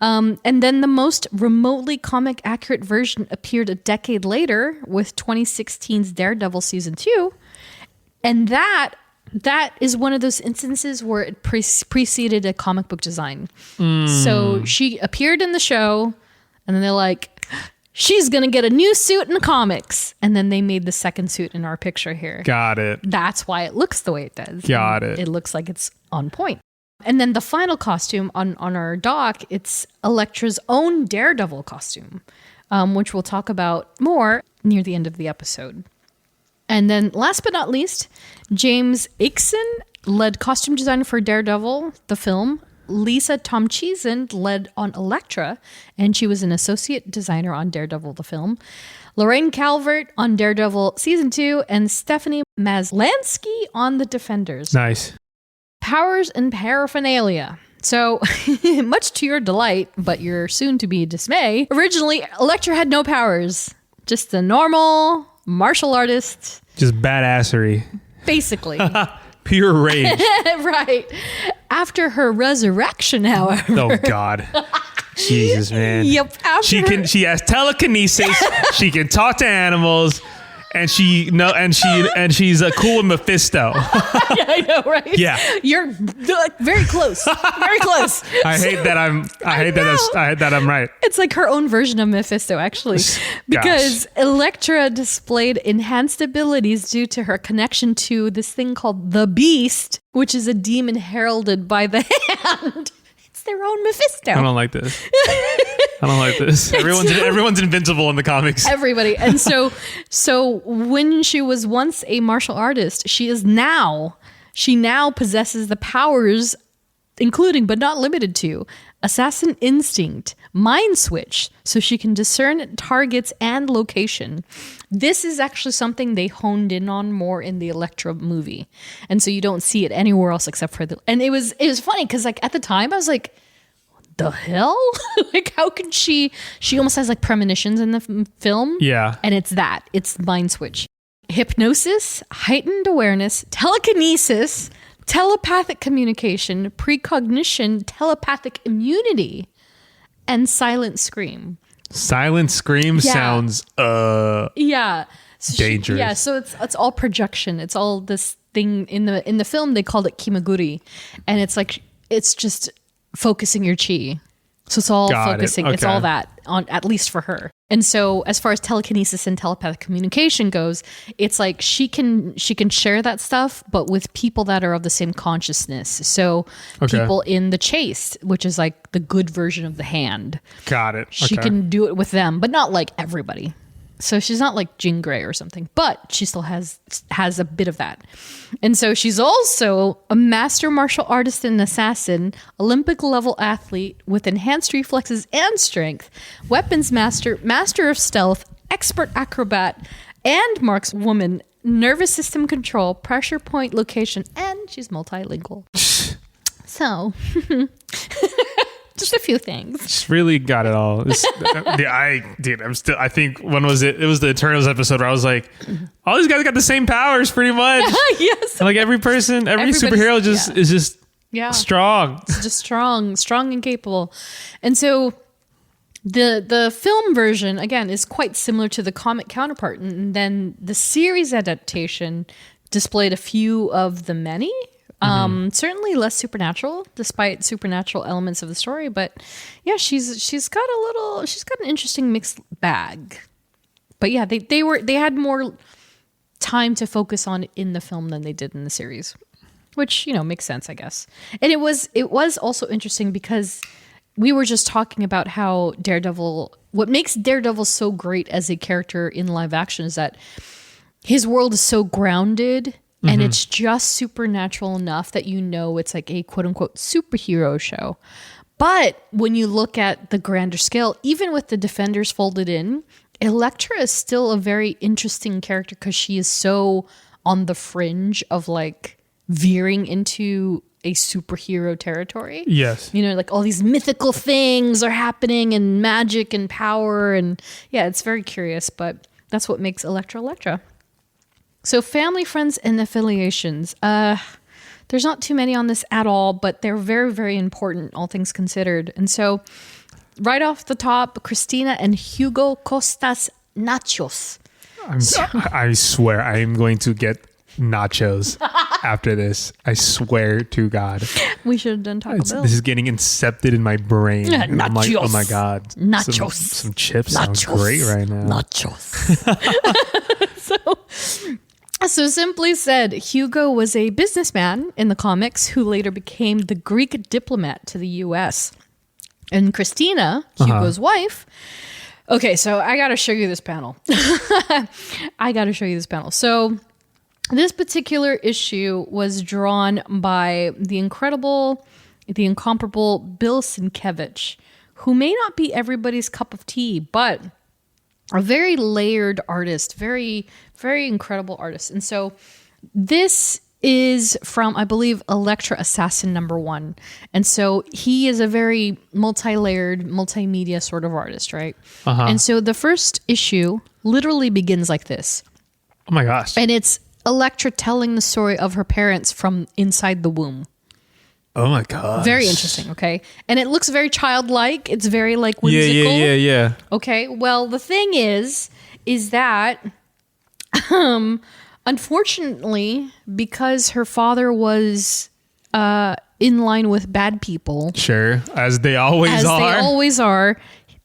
And then the most remotely comic accurate version appeared a decade later with 2016's Daredevil season 2. And that that is one of those instances where it preceded a comic book design. So she appeared in the show, and then they're like, she's going to get a new suit in the comics. And then they made the second suit in our picture here. Got it. That's why it looks the way it does. Got it. It looks like it's on point. And then the final costume on our doc, it's Elektra's own Daredevil costume, which we'll talk about more near the end of the episode. And then last but not least, James Aikson led costume design for Daredevil, the film. Lisa Tomcheson led on Elektra, and she was an associate designer on Daredevil, the film. Lorraine Calvert on Daredevil Season 2, and Stephanie Maslansky on The Defenders. Nice. Powers and paraphernalia. So, much to your delight, but your soon-to-be dismay, originally, Elektra had no powers. Just a normal martial artist. Just badassery. Basically. Pure rage. Right. After her resurrection, however. Oh, God. Jesus, man. Yep. She has telekinesis. She can talk to animals. And she's cool with Mephisto. Yeah, I know, right? Yeah, you're very close. Very close. I hate that I'm right. It's like her own version of Mephisto, actually, because Elektra displayed enhanced abilities due to her connection to this thing called the Beast, which is a demon heralded by the Hand. Their own Mephisto. I don't like this. Everyone's invincible in the comics. Everybody. And so when she was once a martial artist, she now possesses the powers, including but not limited to assassin instinct, mind switch, so she can discern targets and location. This is actually something they honed in on more in the Elektra movie. And so you don't see it anywhere else except for and it was funny because like at the time I was like, what the hell? Like how can she almost has like premonitions in the film. Yeah. And it's mind switch. Hypnosis, heightened awareness, telekinesis, telepathic communication, precognition, telepathic immunity, and silent scream. Silent scream sounds dangerous. So it's all projection. It's all this thing in the film they called it kimaguri, and it's like it's just focusing your chi. So it's all focusing. It's all that on at least for her. And so as far as telekinesis and telepathic communication goes, it's like she can share that stuff, but with people that are of the same consciousness. So people in the Chase, which is like the good version of the Hand. Got it. She can do it with them, but not like everybody. So she's not like Jean Grey or something, but she still has a bit of that. And so she's also a master martial artist and assassin, Olympic level athlete with enhanced reflexes and strength, weapons master, master of stealth, expert acrobat, and markswoman, nervous system control, pressure point location, and she's multilingual. So... just a few things. Just really got it all. I think when was it? It was the Eternals episode where I was like, all these guys got the same powers pretty much. Yes. And like every superhero is just strong. It's just strong and capable. And so the film version, again, is quite similar to the comic counterpart. And then the series adaptation displayed a few of the many. Certainly less supernatural, despite supernatural elements of the story. But yeah, she's got an interesting mixed bag. But yeah, they had more time to focus on in the film than they did in the series, which makes sense, I guess. And it was also interesting because we were just talking about how Daredevil. What makes Daredevil so great as a character in live action is that his world is so grounded. And it's just supernatural enough that it's like a quote unquote superhero show. But when you look at the grander scale, even with the Defenders folded in, Elektra is still a very interesting character because she is so on the fringe of like veering into a superhero territory. Yes. Like all these mythical things are happening and magic and power. And yeah, it's very curious, but that's what makes Elektra. So family, friends, and affiliations. There's not too many on this at all, but they're very, very important, all things considered. And so right off the top, Christina and Hugo Costas Nachos. I swear I am going to get nachos after this. I swear to God. We should have done Taco Bell. This is getting incepted in my brain. Yeah, I'm like, oh nachos. my God. Nachos. Some chips sound great right now. Nachos. So simply said, Hugo was a businessman in the comics who later became the Greek diplomat to the U.S. And Christina, Hugo's wife. Okay, so I got to show you this panel. So this particular issue was drawn by the incomparable Bill Sienkiewicz, who may not be everybody's cup of tea, but a very layered artist, very, very incredible artist. And so this is from, I believe, Elektra Assassin #1. And so he is a very multi-layered, multimedia sort of artist, right? And so the first issue literally begins like this. Oh my gosh. And it's Elektra telling the story of her parents from inside the womb. Oh my gosh. Very interesting, okay? And it looks very childlike. It's very like whimsical. Yeah. Okay, well, the thing is that unfortunately, because her father was in line with bad people. Sure, as they always are.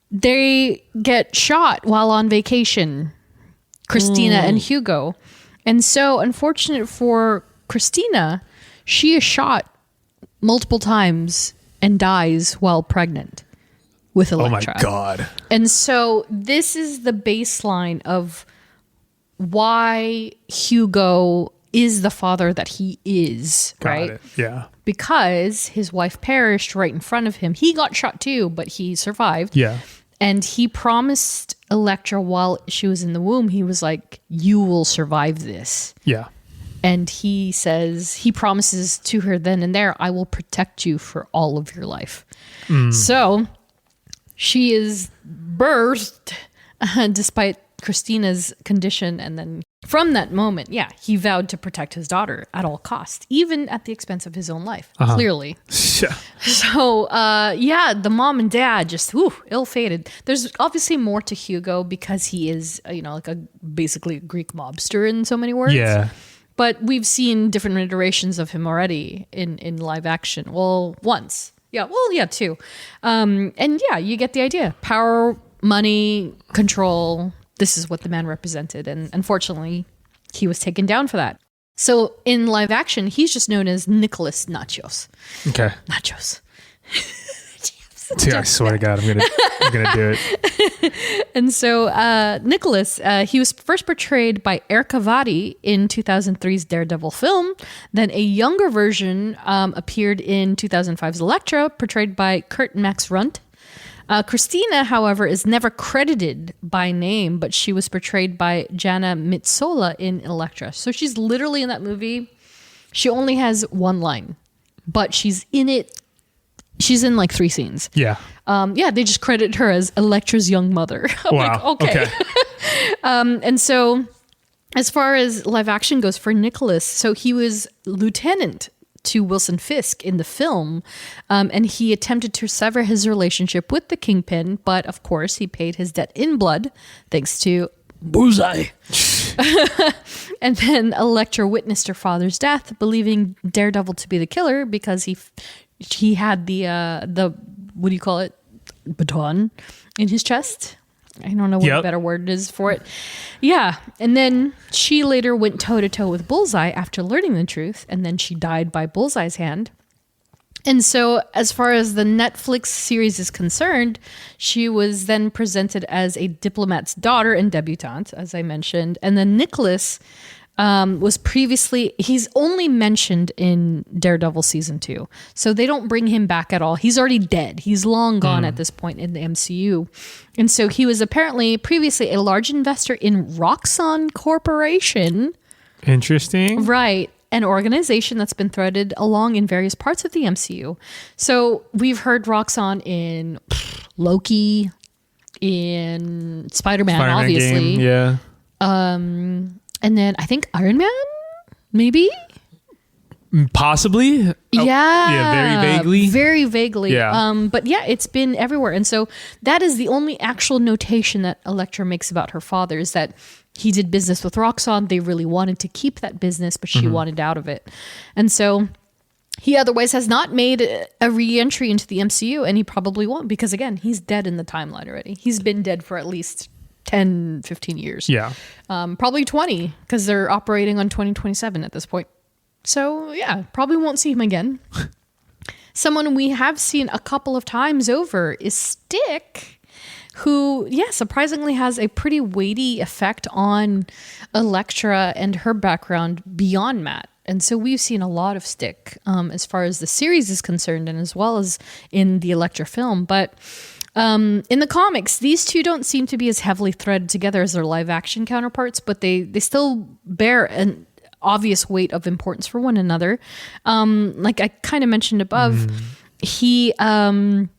They get shot while on vacation, Christina and Hugo. And so, unfortunate for Christina, she is shot multiple times and dies while pregnant with Elektra. Oh my God. And so this is the baseline of why Hugo is the father that he is, right? Got it. Yeah. Because his wife perished right in front of him. He got shot too, but he survived. Yeah. And he promised Elektra while she was in the womb, he was like, you will survive this. Yeah. And he promises to her then and there, I will protect you for all of your life. So she is birthed despite Christina's condition. And then from that moment, he vowed to protect his daughter at all costs, even at the expense of his own life, clearly. Yeah. So, the mom and dad just, ill-fated. There's obviously more to Hugo because he is, basically a Greek mobster in so many words. Yeah. But we've seen different iterations of him already in live action. Well, once. Two. You get the idea. Power, money, control. This is what the man represented. And unfortunately, he was taken down for that. So in live action, he's just known as Nicholas Nachos. Okay. Nachos. Dude, I swear to God, I'm gonna do it. And so Nicholas, he was first portrayed by Erika Vadi in 2003's Daredevil film. Then a younger version appeared in 2005's Elektra, portrayed by Kurt Max Runt. Christina, however, is never credited by name, but she was portrayed by Jana Mitsola in Elektra. So she's literally in that movie. She only has one line, but she's in it. She's in like 3 scenes. Yeah. They just credit her as Elektra's young mother. I'm like, okay. And so as far as live action goes for Nicholas, so he was lieutenant to Wilson Fisk in the film, and he attempted to sever his relationship with the Kingpin, but of course he paid his debt in blood thanks to Bullseye. And then Elektra witnessed her father's death, believing Daredevil to be the killer because he had the what do you call it, baton in his chest. I don't know what a better word is for it. Yeah. And then she later went toe-to-toe with Bullseye after learning the truth, and then she died by Bullseye's hand. And so as far as the Netflix series is concerned, she was then presented as a diplomat's daughter and debutante, as I mentioned. And then Nicholas was previously, he's only mentioned in Daredevil season 2. So they don't bring him back at all. He's already dead. He's long gone at this point in the MCU. And so he was apparently previously a large investor in Roxxon Corporation. Interesting. Right. An organization that's been threaded along in various parts of the MCU. So we've heard Roxxon in Loki, in Spider-Man obviously. Game, yeah. And then I think Iron Man, maybe? Possibly. Yeah. Very vaguely. Very vaguely. Yeah. But yeah, it's been everywhere. And so that is the only actual notation that Elektra makes about her father, is that he did business with Roxxon. They really wanted to keep that business, but she wanted out of it. And so he otherwise has not made a re-entry into the MCU, and he probably won't, because again, he's dead in the timeline already. He's been dead for at least 10, 15 years. Yeah. Probably 20, because they're operating on 2027 at this point. So yeah, probably won't see him again. Someone we have seen a couple of times over is Stick, who, surprisingly has a pretty weighty effect on Elektra and her background beyond Matt. And so we've seen a lot of Stick as far as the series is concerned, and as well as in the Elektra film. But in the comics, these two don't seem to be as heavily threaded together as their live action counterparts, but they still bear an obvious weight of importance for one another. Like I kind of mentioned above, he kind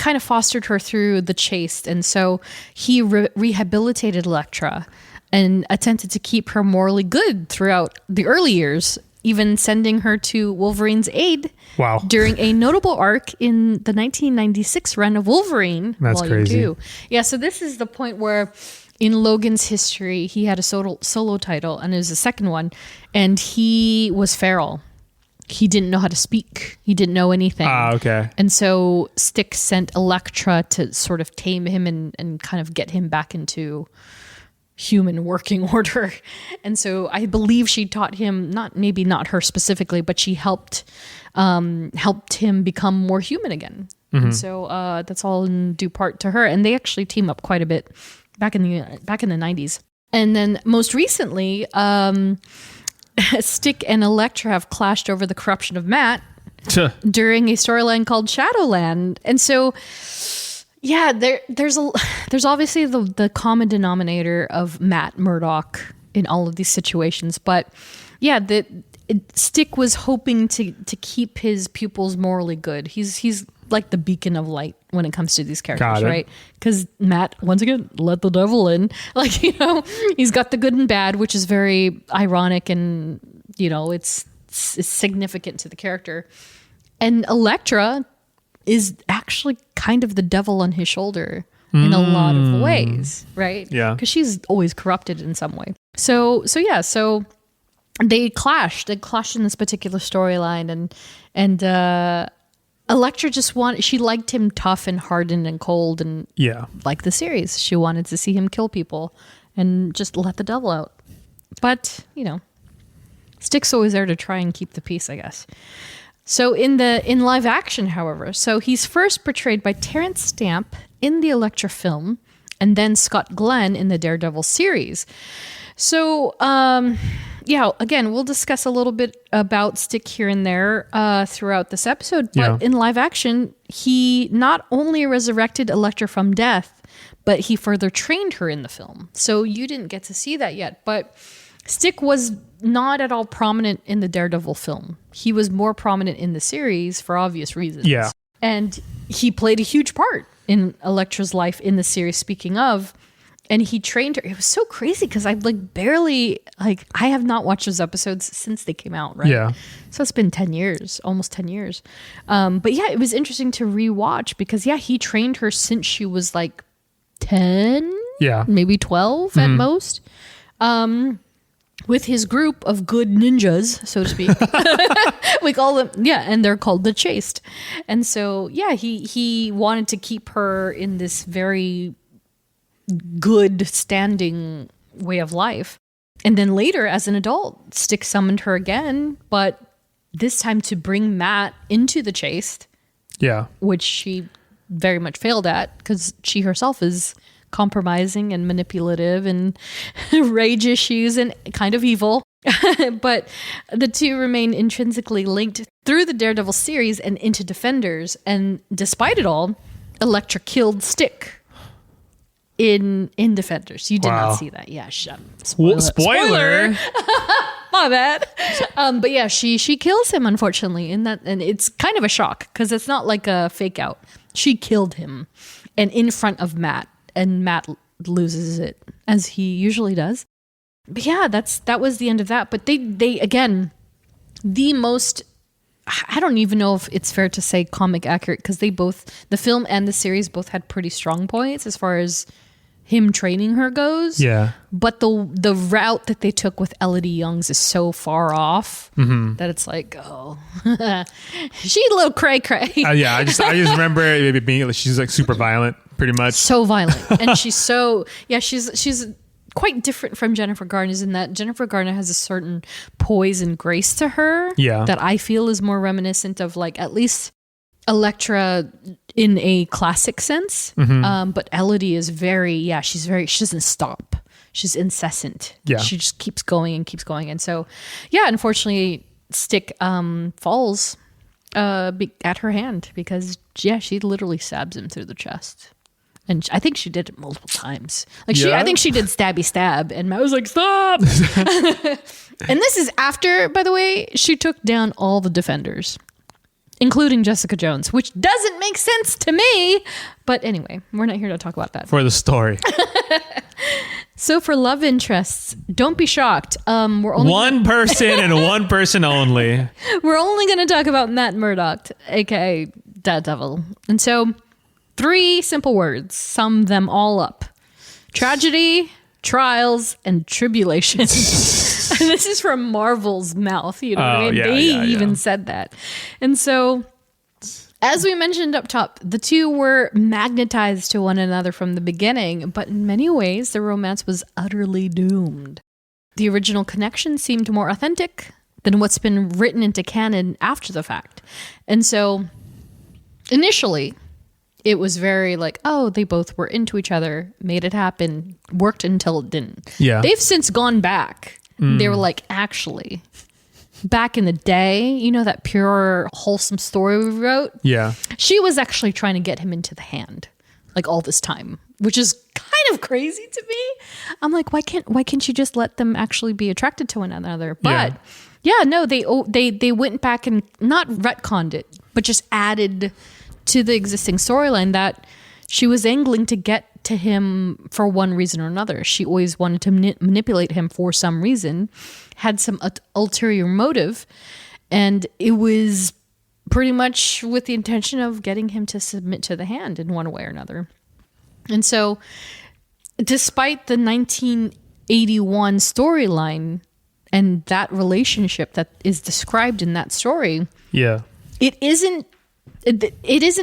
of fostered her through the Chaste, and so he rehabilitated Elektra and attempted to keep her morally good throughout the early years, even sending her to Wolverine's aid. Wow. During a notable arc in the 1996 run of Wolverine. That's Volume crazy. 2. Yeah, so this is the point where in Logan's history, he had a solo title, and it was the second one, and he was feral. He didn't know how to speak. He didn't know anything. Okay. And so Stick sent Elektra to sort of tame him and kind of get him back into human working order. And so I believe she taught him, maybe not her specifically, but she helped him become more human again. And so that's all in due part to her. And they actually team up quite a bit back in the 90s. And then most recently, Stick and Elektra have clashed over the corruption of Matt during a storyline called Shadowland. And so yeah, there's obviously the common denominator of Matt Murdock in all of these situations, but yeah, Stick was hoping to keep his pupils morally good. He's like the beacon of light when it comes to these characters, right? Because Matt, once again, let the devil in. Like, he's got the good and bad, which is very ironic, and it's significant to the character. And Elektra is actually kind of the devil on his shoulder in a lot of ways, right? Yeah. Because she's always corrupted in some way. So they clashed. They clashed in this particular storyline, and Elektra she liked him tough and hardened and cold, and like the series, she wanted to see him kill people and just let the devil out. But Stick's always there to try and keep the peace, I guess. So in live action, however, so he's first portrayed by Terrence Stamp in the Elektra film, and then Scott Glenn in the Daredevil series. So, again, we'll discuss a little bit about Stick here and there throughout this episode. But in live action, he not only resurrected Elektra from death, but he further trained her in the film. So you didn't get to see that yet. But Stick was not at all prominent in the Daredevil film. He was more prominent in the series for obvious reasons. Yeah. And he played a huge part in Elektra's life in the series, speaking of. And he trained her. It was so crazy because I have not watched those episodes since they came out, right? Yeah. So it's been 10 years, almost 10 years. But yeah, it was interesting to rewatch because he trained her since she was like 10, maybe 12 at most. With his group of good ninjas, so to speak. We call them, and they're called the Chaste. And so, he wanted to keep her in this very good standing way of life. And then later, as an adult, Stick summoned her again, but this time to bring Matt into the Chaste. Yeah. Which she very much failed at because she herself is compromising and manipulative and rage issues and kind of evil. But the two remain intrinsically linked through the Daredevil series and into Defenders. And despite it all, Elektra killed Stick in Defenders. You did not see that. Yeah, shut up. Spoiler. My bad. But yeah, she kills him, unfortunately, and it's kind of a shock because it's not like a fake out. She killed him, and in front of Matt, and Matt loses it as he usually does. But yeah, that was the end of that. But they again, the most, I don't even know if it's fair to say comic accurate, because they both, the film and the series both had pretty strong points as far as him training her goes. Yeah. But the route that they took with Elodie Youngs is so far off that it's like, oh, she's a little cray cray. Yeah, I just remember it being like she's like super violent, pretty much. So violent, and she's quite different from Jennifer Garner's in that Jennifer Garner has a certain poise and grace to her. Yeah. That I feel is more reminiscent of like at least Elektra in a classic sense. But Elodie is she doesn't stop. She's incessant. Yeah. She just keeps going and keeps going. And so, yeah, unfortunately, Stick falls at her hand because, she literally stabs him through the chest. And I think she did it multiple times. I think she did stabby stab, and Matt was like, stop! And this is after, by the way, she took down all the defenders, including Jessica Jones, which doesn't make sense to me. But anyway, we're not here to talk about that. For the story. So for love interests, don't be shocked. We're only one person and one person only. We're only going to talk about Matt Murdock, aka Daredevil. And so 3 simple words, sum them all up: tragedy, trials, and tribulation. And this is from Marvel's mouth. You know what I mean? They even said that. And so, as we mentioned up top, the two were magnetized to one another from the beginning, but in many ways, the romance was utterly doomed. The original connection seemed more authentic than what's been written into canon after the fact. And so, initially, it was very like, oh, they both were into each other, made it happen, worked until it didn't. Yeah. They've since gone back. They were like, actually, back in the day, you know, that pure, wholesome story we wrote? Yeah. She was actually trying to get him into the hand, like all this time, which is kind of crazy to me. I'm like, why can't you just let them actually be attracted to one another? But they went back and not retconned it, but just added to the existing storyline that she was angling to get to him for one reason or another. She always wanted to manipulate him for some reason, had some ulterior motive, and it was pretty much with the intention of getting him to submit to the hand in one way or another. And so, despite the 1981 storyline and that relationship that is described in that story, it isn't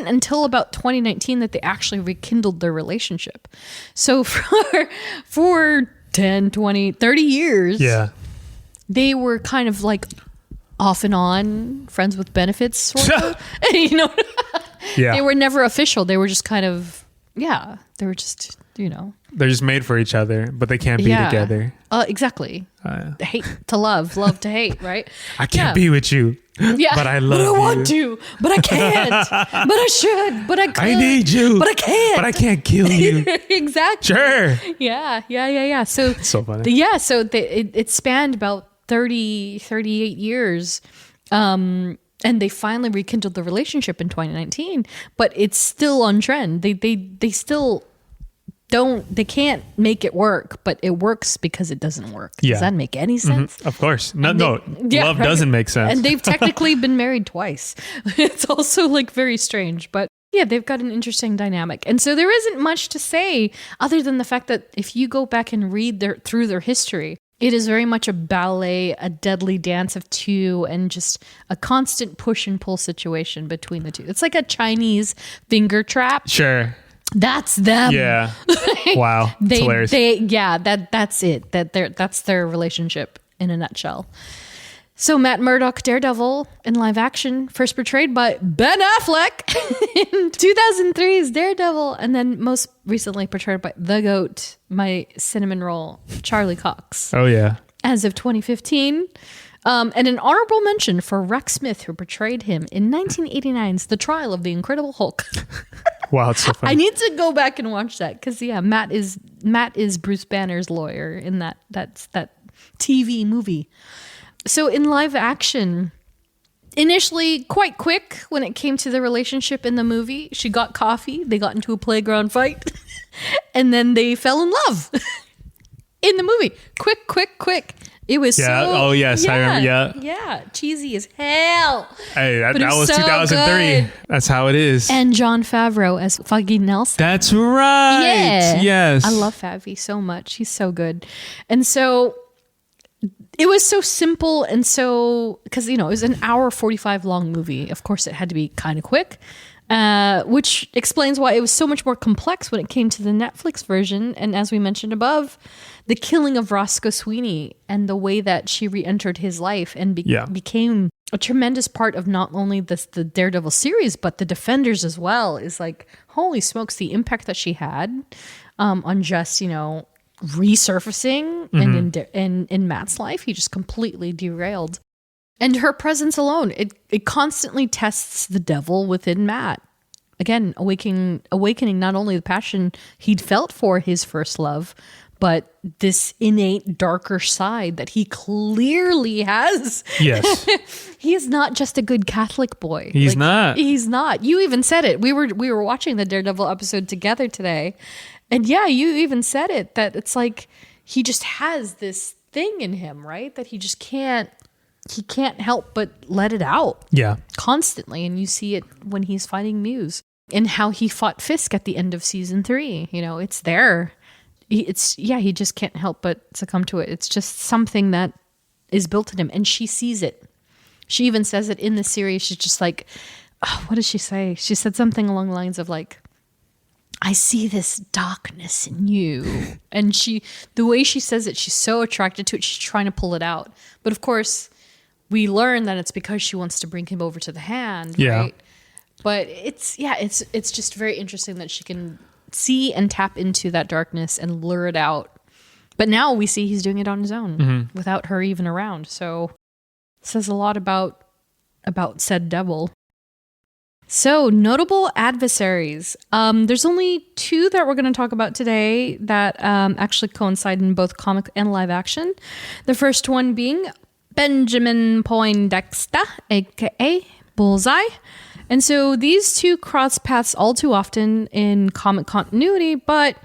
until about 2019 that they actually rekindled their relationship. So for 10, 20, 30 years, they were kind of like off and on, friends with benefits, sort of. You know? They were never official. They were just kind of, they were just, you know. They're just made for each other, but they can't be together. Exactly. Hate to love to hate, right? I can't be with you. But I love you. But I want to, but I can't. But I should, but I could. I need you. But I can't. But I can't kill you. Exactly. Sure. Yeah. So, so funny. It spanned about 38 years. And they finally rekindled the relationship in 2019, but it's still on trend. They still they can't make it work, but it works because it doesn't work. Does that make any sense? Of course. Love doesn't make sense. And they've technically been married twice. It's also like very strange, but they've got an interesting dynamic. And so there isn't much to say other than the fact that if you go back and read through their history, it is very much a ballet, a deadly dance of two, and just a constant push and pull situation between the two. It's like a Chinese finger trap. Sure. That's them. Yeah. Wow. It's hilarious. That's it. That's their relationship in a nutshell. So Matt Murdock, Daredevil in live action, first portrayed by Ben Affleck in 2003's Daredevil, and then most recently portrayed by the GOAT, my cinnamon roll, Charlie Cox. Oh yeah. As of 2015. And an honorable mention for Rex Smith, who portrayed him in 1989's The Trial of the Incredible Hulk. Wow, it's so funny. I need to go back and watch that because Matt is Bruce Banner's lawyer in that TV movie. So in live action, initially quite quick when it came to the relationship in the movie. She got coffee, they got into a playground fight, and then they fell in love in the movie. Quick. It was Yeah. so... Oh, yes. I remember. Yeah. Yeah. Cheesy as hell. Hey, that But it was was so 2003. good. That's how it is. And Jon Favreau as Foggy Nelson. That's right. Yeah. Yes. I love Favy so much. He's so good. And so it was so simple and so... Because, it was an hour 45 long movie. Of course, it had to be kind of quick. Which explains why it was so much more complex when it came to the Netflix version. And as we mentioned above, the killing of Roscoe Sweeney and the way that she re-entered his life and became a tremendous part of not only the Daredevil series, but the Defenders as well, is like, holy smokes, the impact that she had on just, resurfacing and in Matt's life. He just completely derailed. And her presence alone, it constantly tests the devil within Matt. Again, awakening not only the passion he'd felt for his first love, but this innate darker side that he clearly has. Yes. He is not just a good Catholic boy. He's not. He's not. You even said it. We were watching the Daredevil episode together today. And yeah, you even said it, that it's like he just has this thing in him, right? That he just can't help but let it out. Yeah. Constantly. And you see it when he's fighting Muse and how he fought Fisk at the end of season 3. It's there. He just can't help but succumb to it. It's just something that is built in him, and she sees it. She even says it in the series. She's just like, what did she say? She said something along the lines of like, I see this darkness in you. And the way she says it, she's so attracted to it. She's trying to pull it out. But of course, we learn that it's because she wants to bring him over to the hand, right? But it's just very interesting that she can see and tap into that darkness and lure it out. But now we see he's doing it on his own without her even around. So it says a lot about said devil. So notable adversaries. There's only 2 that we're going to talk about today that actually coincide in both comic and live action. The first one being Benjamin Poindexter, aka Bullseye. And so these 2 cross paths all too often in comic continuity, but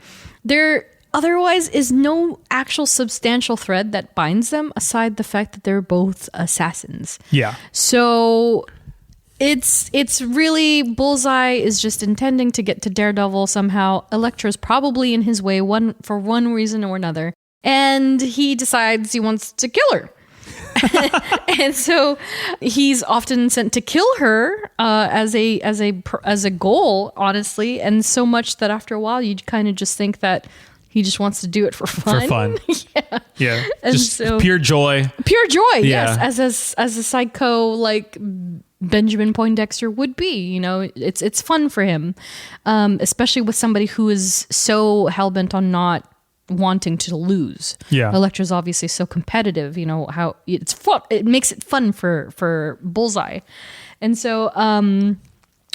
there otherwise is no actual substantial thread that binds them aside the fact that they're both assassins. Yeah. So it's really Bullseye is just intending to get to Daredevil somehow. Elektra's probably in his way for one reason or another. And he decides he wants to kill her. And so he's often sent to kill her as a goal, honestly, and so much that after a while you kind of just think that he just wants to do it for fun. For fun. Yeah. And just so, pure joy. Pure joy, yes. As a psycho like Benjamin Poindexter would be, it's fun for him, especially with somebody who is so hell-bent on not wanting to lose. Yeah. Elektra's obviously so competitive, how it's fun. It makes it fun for Bullseye. And so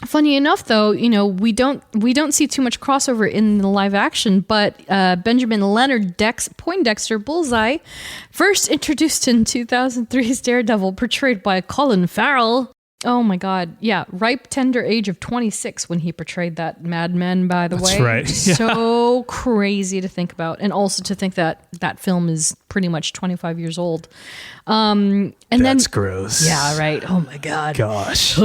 funny enough though, we don't see too much crossover in the live action, but Benjamin Leonard Poindexter Bullseye, first introduced in 2003's Daredevil, portrayed by Colin Farrell. Oh my God. Yeah. Ripe, tender age of 26 when he portrayed that madman, by the way. That's right. So crazy to think about. And also to think that that film is pretty much 25 years old. That's gross. Yeah, right. Oh my God. Gosh.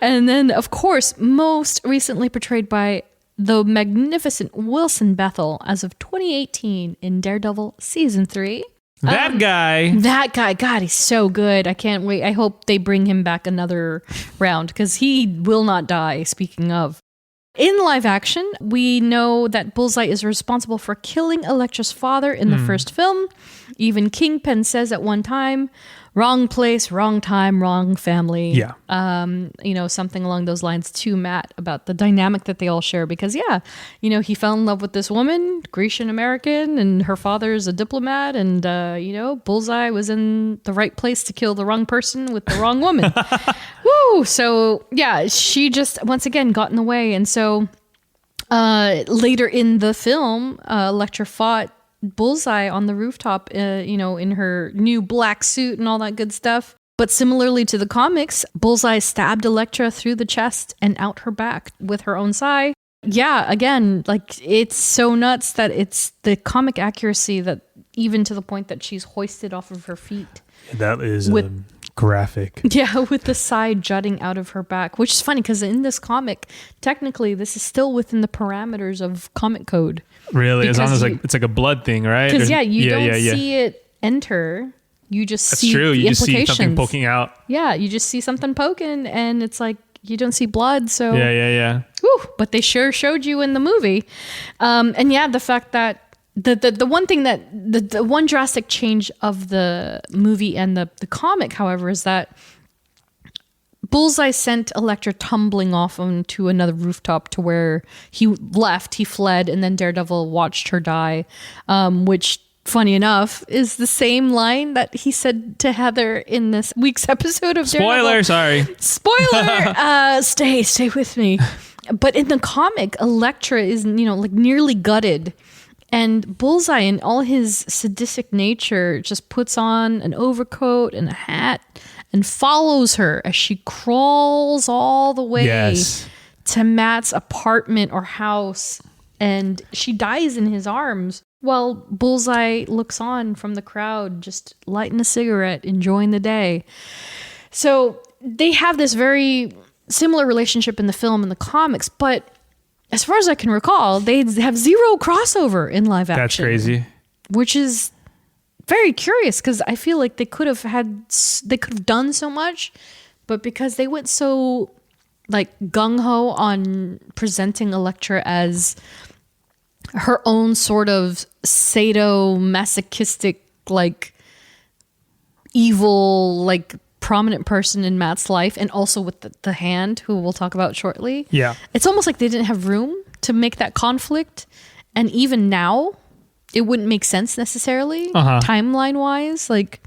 And then, of course, most recently portrayed by the magnificent Wilson Bethel as of 2018 in Daredevil Season 3. That guy. God, he's so good. I can't wait. I hope they bring him back another round because he will not die, speaking of. In live action, we know that Bullseye is responsible for killing Elektra's father in the first film. Even Kingpin says at one time, wrong place, wrong time, wrong family. Yeah. Something along those lines to Matt about the dynamic that they all share because, he fell in love with this woman, Grecian American, and her father's a diplomat. And, Bullseye was in the right place to kill the wrong person with the wrong woman. Woo! So, yeah, she just, once again, got in the way. And so later in the film, Elektra fought Bullseye on the rooftop, in her new black suit and all that good stuff. But similarly to the comics, Bullseye stabbed Elektra through the chest and out her back with her own sai. Yeah, again, like it's so nuts that it's the comic accuracy that even to the point that she's hoisted off of her feet. That is graphic. Yeah, with the side jutting out of her back, which is funny because in this comic, technically, this is still within the parameters of comic code. Really? As long as it's like a blood thing, right? Because you don't see it enter. You just That's see true. the You just see implications. something poking out. Yeah, you just see something poking, and it's like you don't see blood. So Yeah. whew, but they sure showed you in the movie. And yeah, the fact that the one thing that the one drastic change of the movie and the comic, however, is that Bullseye sent Elektra tumbling off onto another rooftop to where he fled, and then Daredevil watched her die, which, funny enough, is the same line that he said to Heather in this week's episode of Spoiler, Daredevil. sorry. Spoiler! Stay with me. But in the comic, Elektra is, like nearly gutted. And Bullseye, in all his sadistic nature, just puts on an overcoat and a hat and follows her as she crawls all the way to Matt's apartment or house. And she dies in his arms while Bullseye looks on from the crowd, just lighting a cigarette, enjoying the day. So they have this very similar relationship in the film and the comics, but as far as I can recall, they have zero crossover in live action. That's crazy. Which is very curious because I feel like they could have done so much, but because they went so like gung-ho on presenting Elektra as her own sort of sadomasochistic, like evil, like prominent person in Matt's life, and also with the hand, who we'll talk about shortly. Yeah. It's almost like they didn't have room to make that conflict. And even now, it wouldn't make sense necessarily, timeline wise. Like,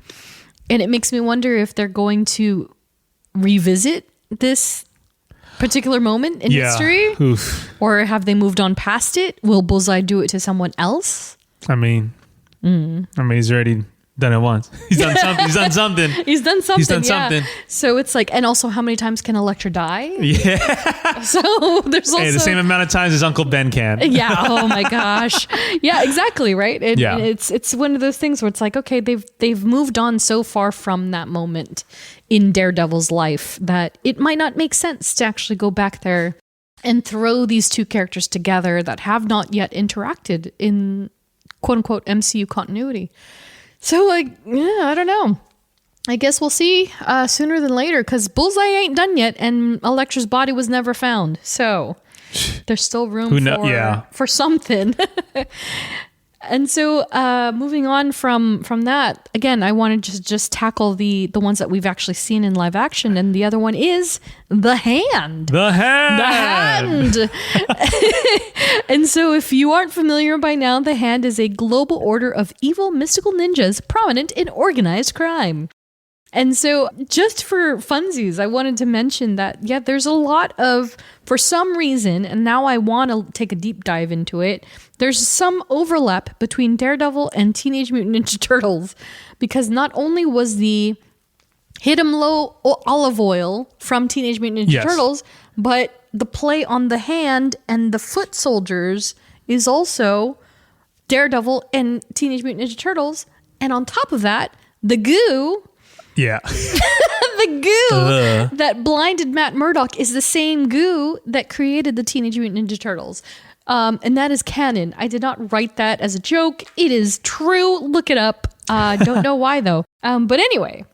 and it makes me wonder if they're going to revisit this particular moment in history. Oof. Or have they moved on past it? Will Bullseye do it to someone else? I mean, he's already done it once. He's done something. He's done something. He's done something. He's done something. So it's like, and also, how many times can Elektra die? Yeah. So there's also The same amount of times as Uncle Ben can. Yeah. Oh my gosh. Yeah. Exactly. Right. And it's one of those things where it's like, okay, they've moved on so far from that moment in Daredevil's life that it might not make sense to actually go back there and throw these two characters together that have not yet interacted in quote unquote MCU continuity. So, like, yeah, I don't know. I guess we'll see sooner than later because Bullseye ain't done yet and Elektra's body was never found. So there's still room for something. And so moving on from that, again, I wanted to just tackle the ones that we've actually seen in live action. And the other one is The Hand. The Hand. And so if you aren't familiar by now, The Hand is a global order of evil mystical ninjas prominent in organized crime. And so just for funsies, I wanted to mention that, yeah, there's a lot of, for some reason, and now I want to take a deep dive into it, there's some overlap between Daredevil and Teenage Mutant Ninja Turtles, because not only was the Hit 'em Low olive oil from Teenage Mutant Ninja Turtles, but the play on the hand and the foot soldiers is also Daredevil and Teenage Mutant Ninja Turtles. And on top of that, the goo... Yeah. The goo that blinded Matt Murdock is the same goo that created the Teenage Mutant Ninja Turtles. And that is canon. I did not write that as a joke. It is true. Look it up. Don't know why, though. But anyway,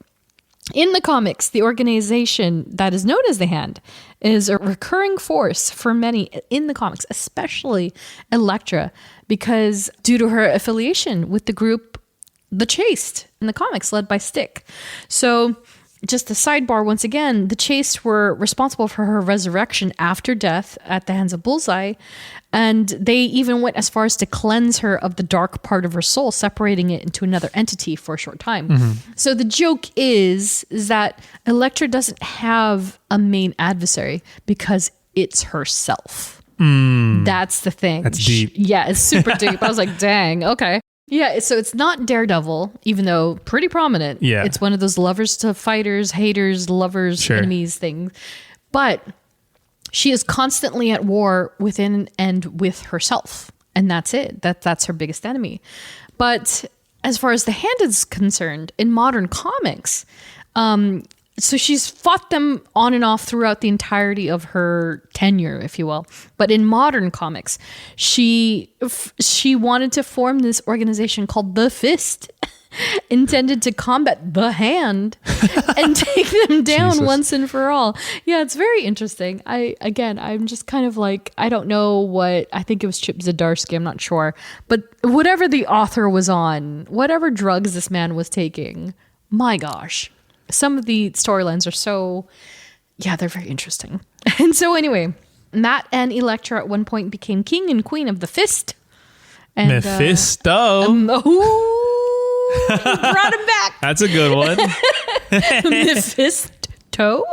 in the comics, the organization that is known as the Hand is a recurring force for many in the comics, especially Elektra, because due to her affiliation with the group The Chaste in the comics, led by Stick. So just a sidebar, once again, the Chaste were responsible for her resurrection after death at the hands of Bullseye. And they even went as far as to cleanse her of the dark part of her soul, separating it into another entity for a short time. So the joke is that Elektra doesn't have a main adversary because it's herself. That's the thing. That's deep. Yeah, it's super deep. I was like, dang, okay. Yeah, so it's not Daredevil, even though pretty prominent. Yeah. It's one of those lovers to fighters, haters, lovers, enemies things. But she is constantly at war within and with herself. And that's it. That's her biggest enemy. But as far as the hand is concerned, in modern comics, so she's fought them on and off throughout the entirety of her tenure, if you will. But in modern comics, she wanted to form this organization called the Fist, intended to combat the hand and take them down Jesus. once and for all. Yeah, it's very interesting. I'm just kind of like, I don't know what, I think it was Chip Zdarsky, I'm not sure. But whatever the author was on, whatever drugs this man was taking, my gosh. Some of the storylines are so, yeah, they're very interesting. And so anyway, Matt and Elektra at one point became king and queen of the Fist. And, Mephisto. Ooh, you brought him back. That's a good one. Mephisto?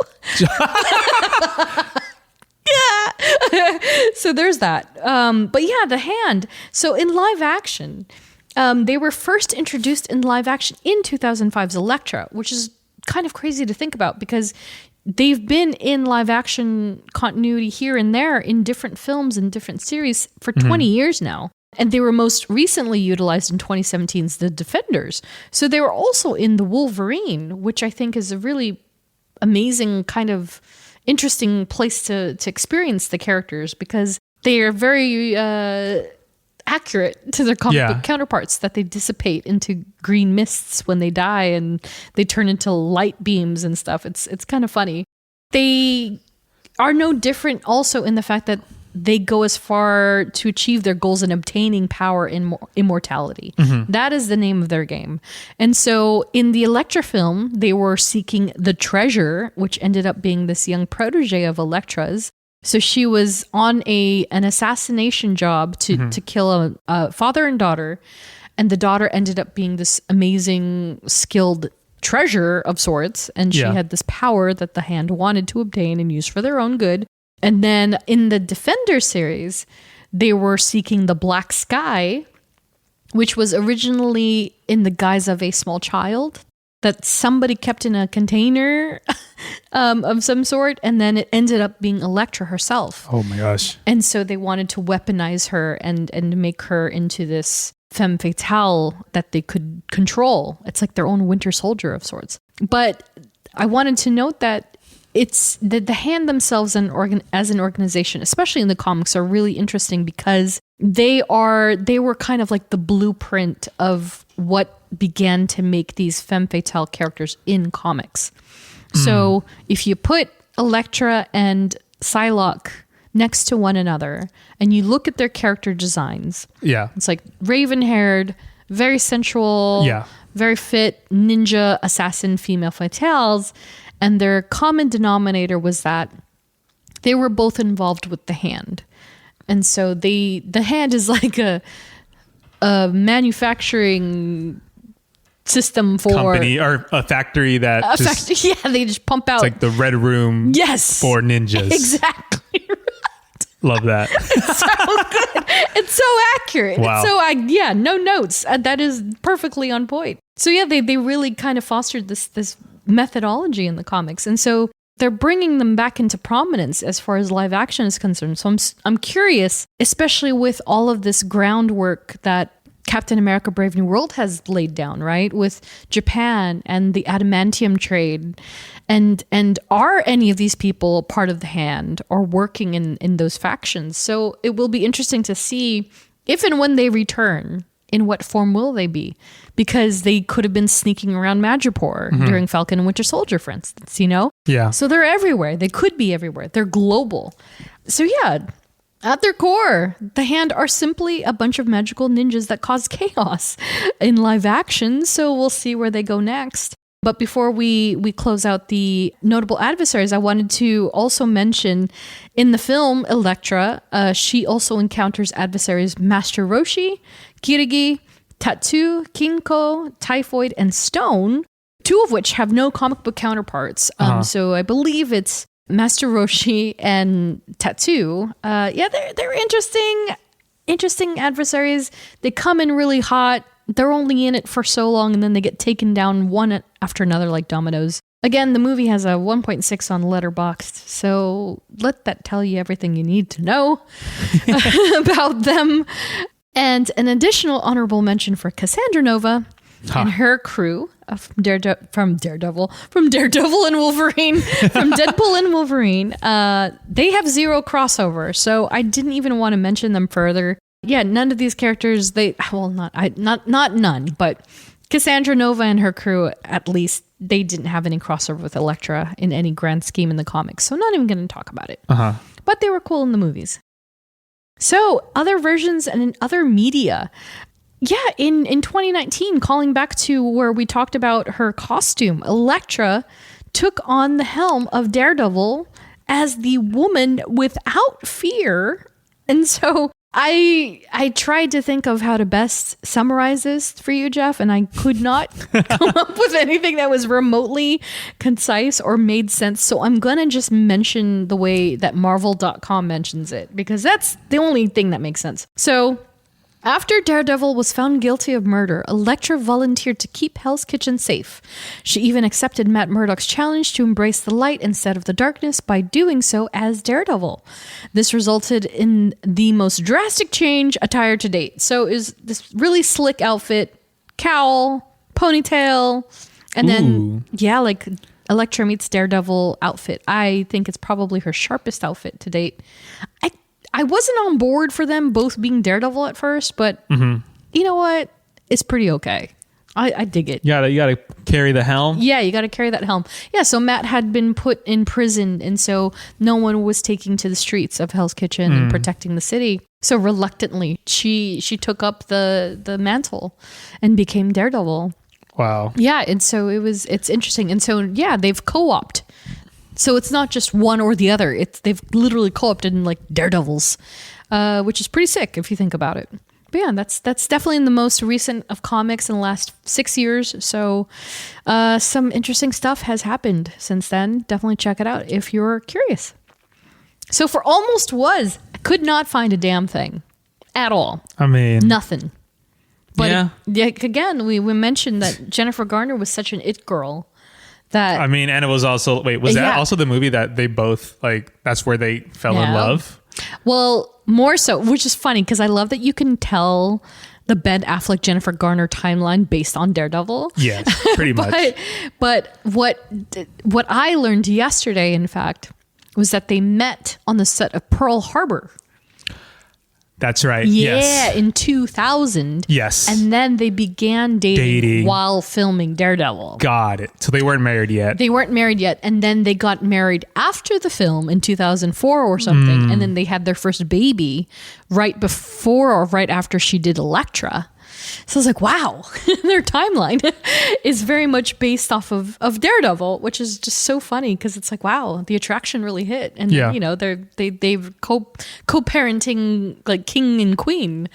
Yeah. So there's that. But yeah, the hand. So in live action, they were first introduced in live action in 2005's Elektra, which is kind of crazy to think about because they've been in live action continuity here and there in different films and different series for 20 years now. And they were most recently utilized in 2017's The Defenders. So they were also in The Wolverine, which I think is a really amazing kind of interesting place to experience the characters because they are very accurate to their comic book counterparts, that they dissipate into green mists when they die and they turn into light beams and stuff. It's kind of funny. They are no different also in the fact that they go as far to achieve their goals in obtaining power in immortality. That is the name of their game. And so in the Elektra film, they were seeking the treasure, which ended up being this young protege of Elektra's. So she was on an assassination job to kill a father and daughter. And the daughter ended up being this amazing, skilled treasure of sorts. And she had this power that the hand wanted to obtain and use for their own good. And then in the Defender series, they were seeking the Black Sky, which was originally in the guise of a small child that somebody kept in a container of some sort. And then it ended up being Elektra herself. Oh my gosh. And so they wanted to weaponize her and make her into this femme fatale that they could control. It's like their own Winter Soldier of sorts. But I wanted to note that it's the hand themselves as an organization, especially in the comics, are really interesting because they were kind of like the blueprint of what began to make these femme fatale characters in comics. So if you put Elektra and Psylocke next to one another and you look at their character designs, it's like raven-haired, very sensual, very fit ninja assassin female fatales. And their common denominator was that they were both involved with the hand. And so the hand is like a manufacturing system for company or a factory that they just pump out. It's like the Red Room for ninjas. Exactly. Love that. It's so good. It's so accurate. Wow. It's so no notes. That is perfectly on point. So yeah, they really kind of fostered this methodology in the comics. And so they're bringing them back into prominence as far as live action is concerned. So I'm curious, especially with all of this groundwork that Captain America Brave New World has laid down, right? With Japan and the adamantium trade. And are any of these people part of the hand or working in those factions? So it will be interesting to see if and when they return, in what form will they be? Because they could have been sneaking around Madripoor during Falcon and Winter Soldier, for instance, Yeah. So they're everywhere. They could be everywhere. They're global. So yeah, at their core, the hand are simply a bunch of magical ninjas that cause chaos in live action. So we'll see where they go next. But before we close out the notable adversaries, I wanted to also mention in the film Elektra, she also encounters adversaries Master Roshi, Kirigi, Tattoo, Kinko, Typhoid, and Stone, two of which have no comic book counterparts. So I believe it's Master Roshi and Tattoo. They're interesting adversaries. They come in really hot. They're only in it for so long, and then they get taken down one after another like dominoes. Again, the movie has a 1.6 on Letterboxd, so let that tell you everything you need to know about them. And an additional honorable mention for Cassandra Nova, and her crew from Daredevil and Wolverine, from Deadpool and Wolverine, they have zero crossover. So I didn't even want to mention them further. Yeah, none of these characters, not none, but Cassandra Nova and her crew, at least, they didn't have any crossover with Elektra in any grand scheme in the comics. So not even going to talk about it. But they were cool in the movies. So other versions and in other media. Yeah, in 2019, calling back to where we talked about her costume, Elektra took on the helm of Daredevil as the woman without fear. And so I tried to think of how to best summarize this for you, Jeff, and I could not come up with anything that was remotely concise or made sense. So I'm going to just mention the way that Marvel.com mentions it, because that's the only thing that makes sense. So after Daredevil was found guilty of murder, Elektra volunteered to keep Hell's Kitchen safe. She even accepted Matt Murdock's challenge to embrace the light instead of the darkness by doing so as Daredevil. This resulted in the most drastic change attire to date. So is this really slick outfit, cowl, ponytail, and then, like Elektra meets Daredevil outfit. I think it's probably her sharpest outfit to date. I wasn't on board for them both being Daredevil at first, but you know what? It's pretty okay. I dig it. You gotta carry the helm. Yeah, you gotta carry that helm. Yeah, so Matt had been put in prison, and so no one was taking to the streets of Hell's Kitchen and protecting the city. So reluctantly, she took up the mantle and became Daredevil. Wow. Yeah, and so it's interesting. And so yeah, they've co-opted. So it's not just one or the other. They've literally co-opted in like Daredevils, which is pretty sick if you think about it. But yeah, that's definitely the most recent of comics in the last 6 years. So some interesting stuff has happened since then. Definitely check it out if you're curious. So for Almost Was, I could not find a damn thing at all. I mean, nothing. But again, we mentioned that Jennifer Garner was such an it girl. That, I mean, and it was also, that also the movie that they both, that's where they fell in love? Well, more so, which is funny because I love that you can tell the Ben Affleck, Jennifer Garner timeline based on Daredevil. Yes, pretty much. But what I learned yesterday, in fact, was that they met on the set of Pearl Harbor. That's right. Yeah, yes. In 2000. Yes. And then they began dating while filming Daredevil. Got it. So they weren't married yet. They weren't married yet. And then they got married after the film in 2004 or something. And then they had their first baby right before or right after she did Elektra. So I was like, wow, their timeline is very much based off of Daredevil, which is just so funny because it's like, wow, the attraction really hit. And, they've co-parenting like king and queen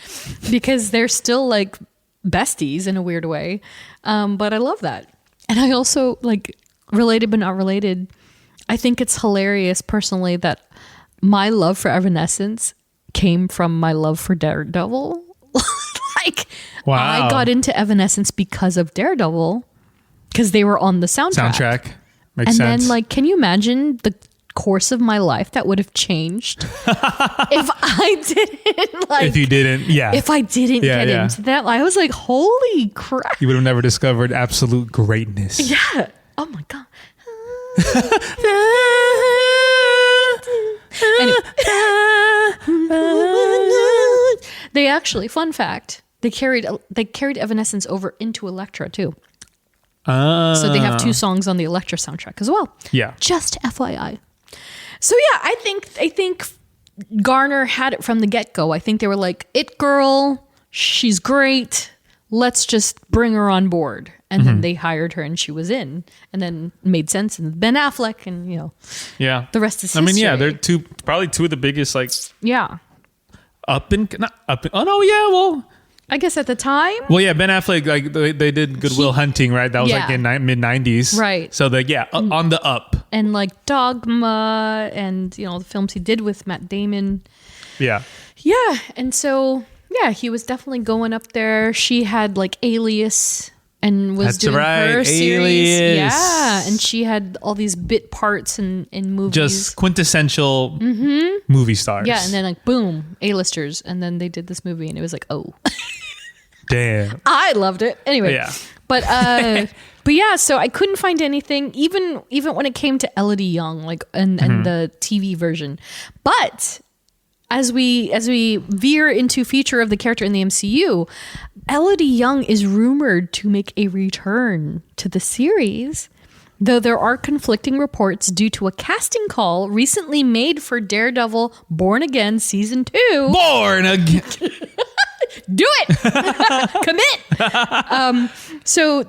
because they're still like besties in a weird way. But I love that. And I also related but not related. I think it's hilarious personally that my love for Evanescence came from my love for Daredevil. Wow. I got into Evanescence because of Daredevil because they were on the soundtrack. Makes sense. Then can you imagine the course of my life that would have changed if I didn't if I didn't get into that? I was like, holy crap. You would have never discovered absolute greatness. Yeah. Oh my God. Anyway. They actually, fun fact, they carried Evanescence over into Elektra too. So they have 2 songs on the Elektra soundtrack as well. Yeah. Just FYI. So yeah, I think Garner had it from the get-go. I think they were like, it girl, she's great. Let's just bring her on board. And then they hired her and she was in. And then made sense. And Ben Affleck and, the rest is history. I mean, yeah, they're probably two of the biggest, I guess at the time. Well, yeah, Ben Affleck, they did Good Will Hunting, right? That was in mid-90s. Right. So, on the up. And Dogma and, the films he did with Matt Damon. Yeah. Yeah. And so, yeah, he was definitely going up there. She had Alias and was doing her series. Alias. Yeah. And she had all these bit parts in movies. Just quintessential movie stars. Yeah. And then boom, A-listers. And then they did this movie and it was oh. Damn. I loved it. Anyway. Yeah. But yeah, so I couldn't find anything, even when it came to Elodie Young, like and the TV version. But as we veer into future of the character in the MCU, Elodie Young is rumored to make a return to the series, though there are conflicting reports due to a casting call recently made for Daredevil Born Again Season 2. Born Again. Do it. Commit. So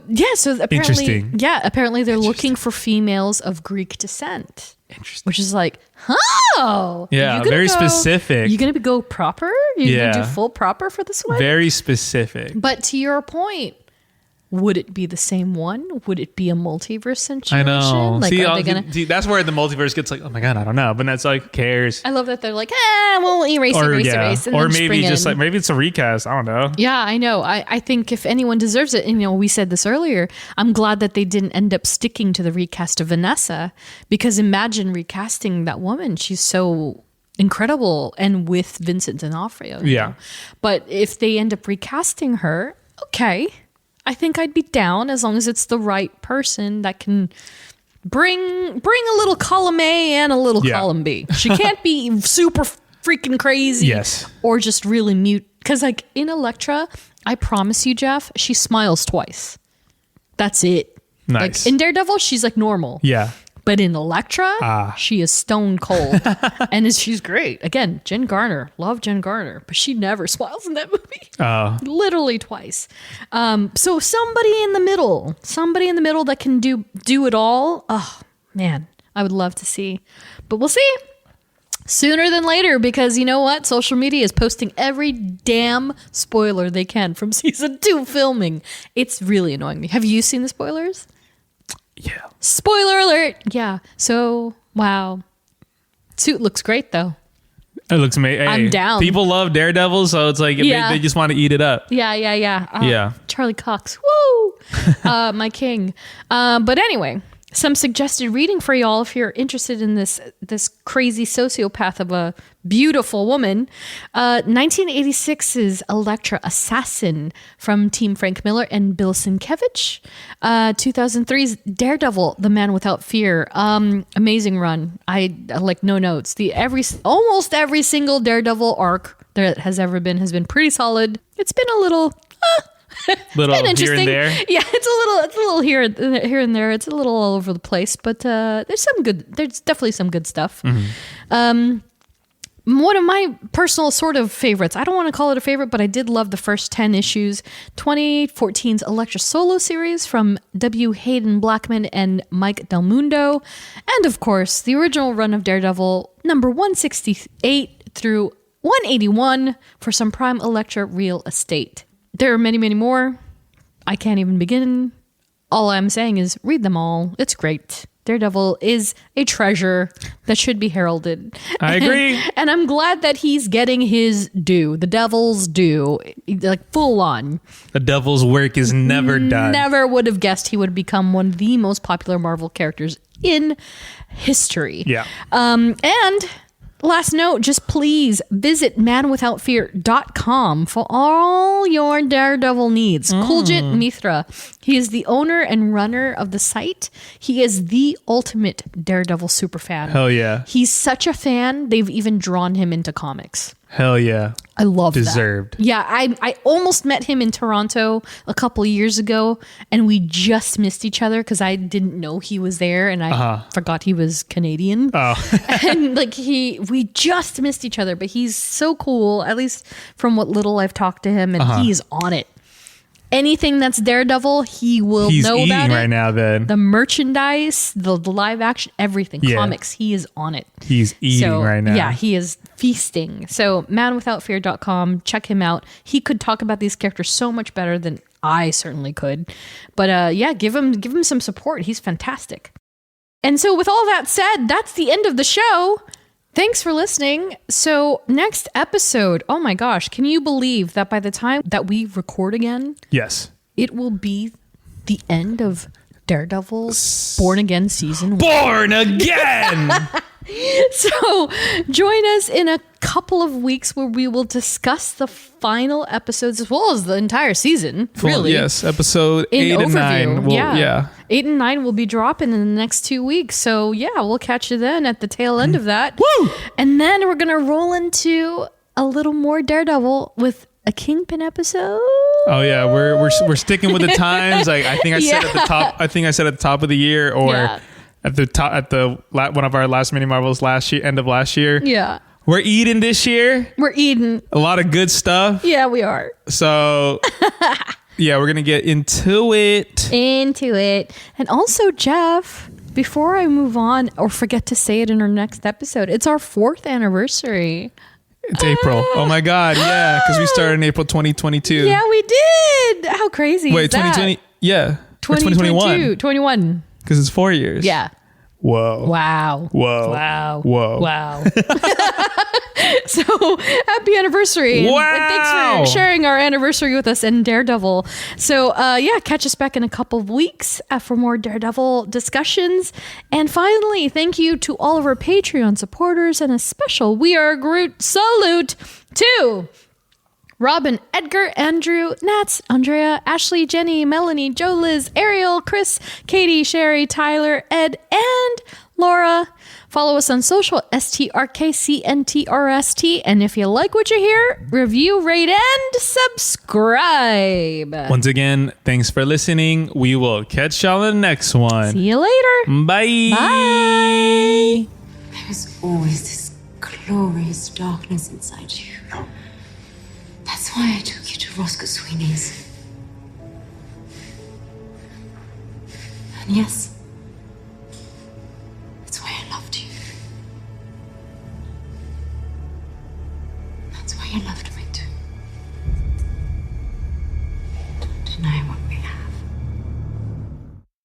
apparently they're looking for females of Greek descent. Interesting. Which is like, yeah, very specific. You're gonna go proper? You're gonna do full proper for this one? Very specific. But to your point, would it be the same one? Would it be a multiverse situation? I know. Like, see, that's where the multiverse gets like, oh my god, I don't know. But that's like, who cares? I love that they're like, we'll erase. And or then maybe just like, maybe it's a recast. I don't know. Yeah, I know. I think if anyone deserves it, and we said this earlier, I'm glad that they didn't end up sticking to the recast of Vanessa, because imagine recasting that woman. She's so incredible, and with Vincent D'Onofrio. Yeah. But if they end up recasting her, okay, I think I'd be down, as long as it's the right person that can bring a little column A and a little column B. She can't be super freaking crazy. Yes. Or just really mute. Because like in Elektra, I promise you, Jeff, she smiles twice. That's it. Nice. Like in Daredevil, she's like normal. Yeah. But in Elektra, she is stone cold. And she's great. Again, Jen Garner. Love Jen Garner. But she never smiles in that movie. Literally twice. So somebody in the middle that can do it all. Oh, man. I would love to see. But we'll see. Sooner than later, because you know what? Social media is posting every damn spoiler they can from season 2 filming. It's really annoying me. Have you seen the spoilers? Yeah. Spoiler alert. Yeah. So, wow. Suit looks great, though. It looks amazing. Hey, I'm down. People love Daredevil, so it's like they just want to eat it up. Yeah. Charlie Cox. Woo! My king. But anyway, some suggested reading for y'all if you're interested in this crazy sociopath of a beautiful woman. 1986's Elektra Assassin from Team Frank Miller and Bill Sienkiewicz. 2003's Daredevil, The Man Without Fear. Amazing run. I like no notes. Almost every single Daredevil arc that has ever been has been pretty solid. It's been a little little here and there. Yeah, it's a little here and there. It's a little all over the place, but there's definitely some good stuff. Mm-hmm. One of my personal sort of favorites, I don't want to call it a favorite, but I did love the first 10 issues, 2014's Elektra Solo series from W. Hayden Blackman and Mike Del Mundo, and of course the original run of Daredevil number 168 through 181 for some prime Elektra real estate. There are many, many more. I can't even begin. All I'm saying is read them all. It's great. Daredevil is a treasure that should be heralded. I agree. And I'm glad that he's getting his due. The devil's due. Like full on. The devil's work is never done. Never would have guessed he would become one of the most popular Marvel characters in history. Yeah. And last note, just please visit manwithoutfear.com for all your Daredevil needs. Kuljit Mithra, he is the owner and runner of the site. He is the ultimate Daredevil superfan. Hell yeah. He's such a fan, they've even drawn him into comics. Hell yeah. I love Deserved. that. Yeah, I almost met him in Toronto a couple of years ago, and we just missed each other because I didn't know he was there, and I forgot he was Canadian. And like we just missed each other, but he's so cool, at least from what little I've talked to him, and he's on it. Anything that's Daredevil, he will know about it. Right now, then. The merchandise, the live action, everything, comics, he is on it. He's eating right now. Yeah, he is feasting. So manwithoutfear.com, check him out. He could talk about these characters so much better than I certainly could. But give him some support. He's fantastic. And so with all that said, that's the end of the show. Thanks for listening. So next episode, oh my gosh, can you believe that by the time that we record again, yes, it will be the end of Daredevil's Born Again season 1. Born Again! So join us in a couple of weeks where we will discuss the final episodes as well as the entire season. Really? Yes, episode 8 and 9. Yeah. 8 and 9 will be dropping in the next 2 weeks. So yeah, we'll catch you then at the tail end of that. Woo! And then we're going to roll into a little more Daredevil with a Kingpin episode. Oh yeah, we're sticking with the times. Like I think I said at the top. I think I said at the top of the year, or at the top one of our last mini Marvels end of last year. Yeah, we're eating this year. We're eating a lot of good stuff. Yeah, we are. So yeah, we're gonna get into it. And also, Jeff, before I move on or forget to say it in our next episode, it's our 4th anniversary. It's April. Oh my God. Yeah. Because we started in April 2022. Yeah, we did. How crazy is that? 2020. Yeah. 2021. 21. Because it's 4 years. Yeah. Whoa. Wow. Whoa. Wow. Whoa. Wow. So happy anniversary. Wow. And thanks for sharing our anniversary with us and Daredevil. So yeah, catch us back in a couple of weeks for more Daredevil discussions. And finally, thank you to all of our Patreon supporters and a special We Are Groot salute to Robin, Edgar, Andrew, Nats, Andrea, Ashley, Jenny, Melanie, Joe, Liz, Ariel, Chris, Katie, Sherry, Tyler, Ed, and Laura. Follow us on social, STRKCNTRST. And if you like what you hear, review, rate, and subscribe. Once again, thanks for listening. We will catch y'all in the next one. See you later. Bye. Bye. There's always this glorious darkness inside you. That's why I took you to Roscoe Sweeney's. And yes, that's why I loved you. That's why I loved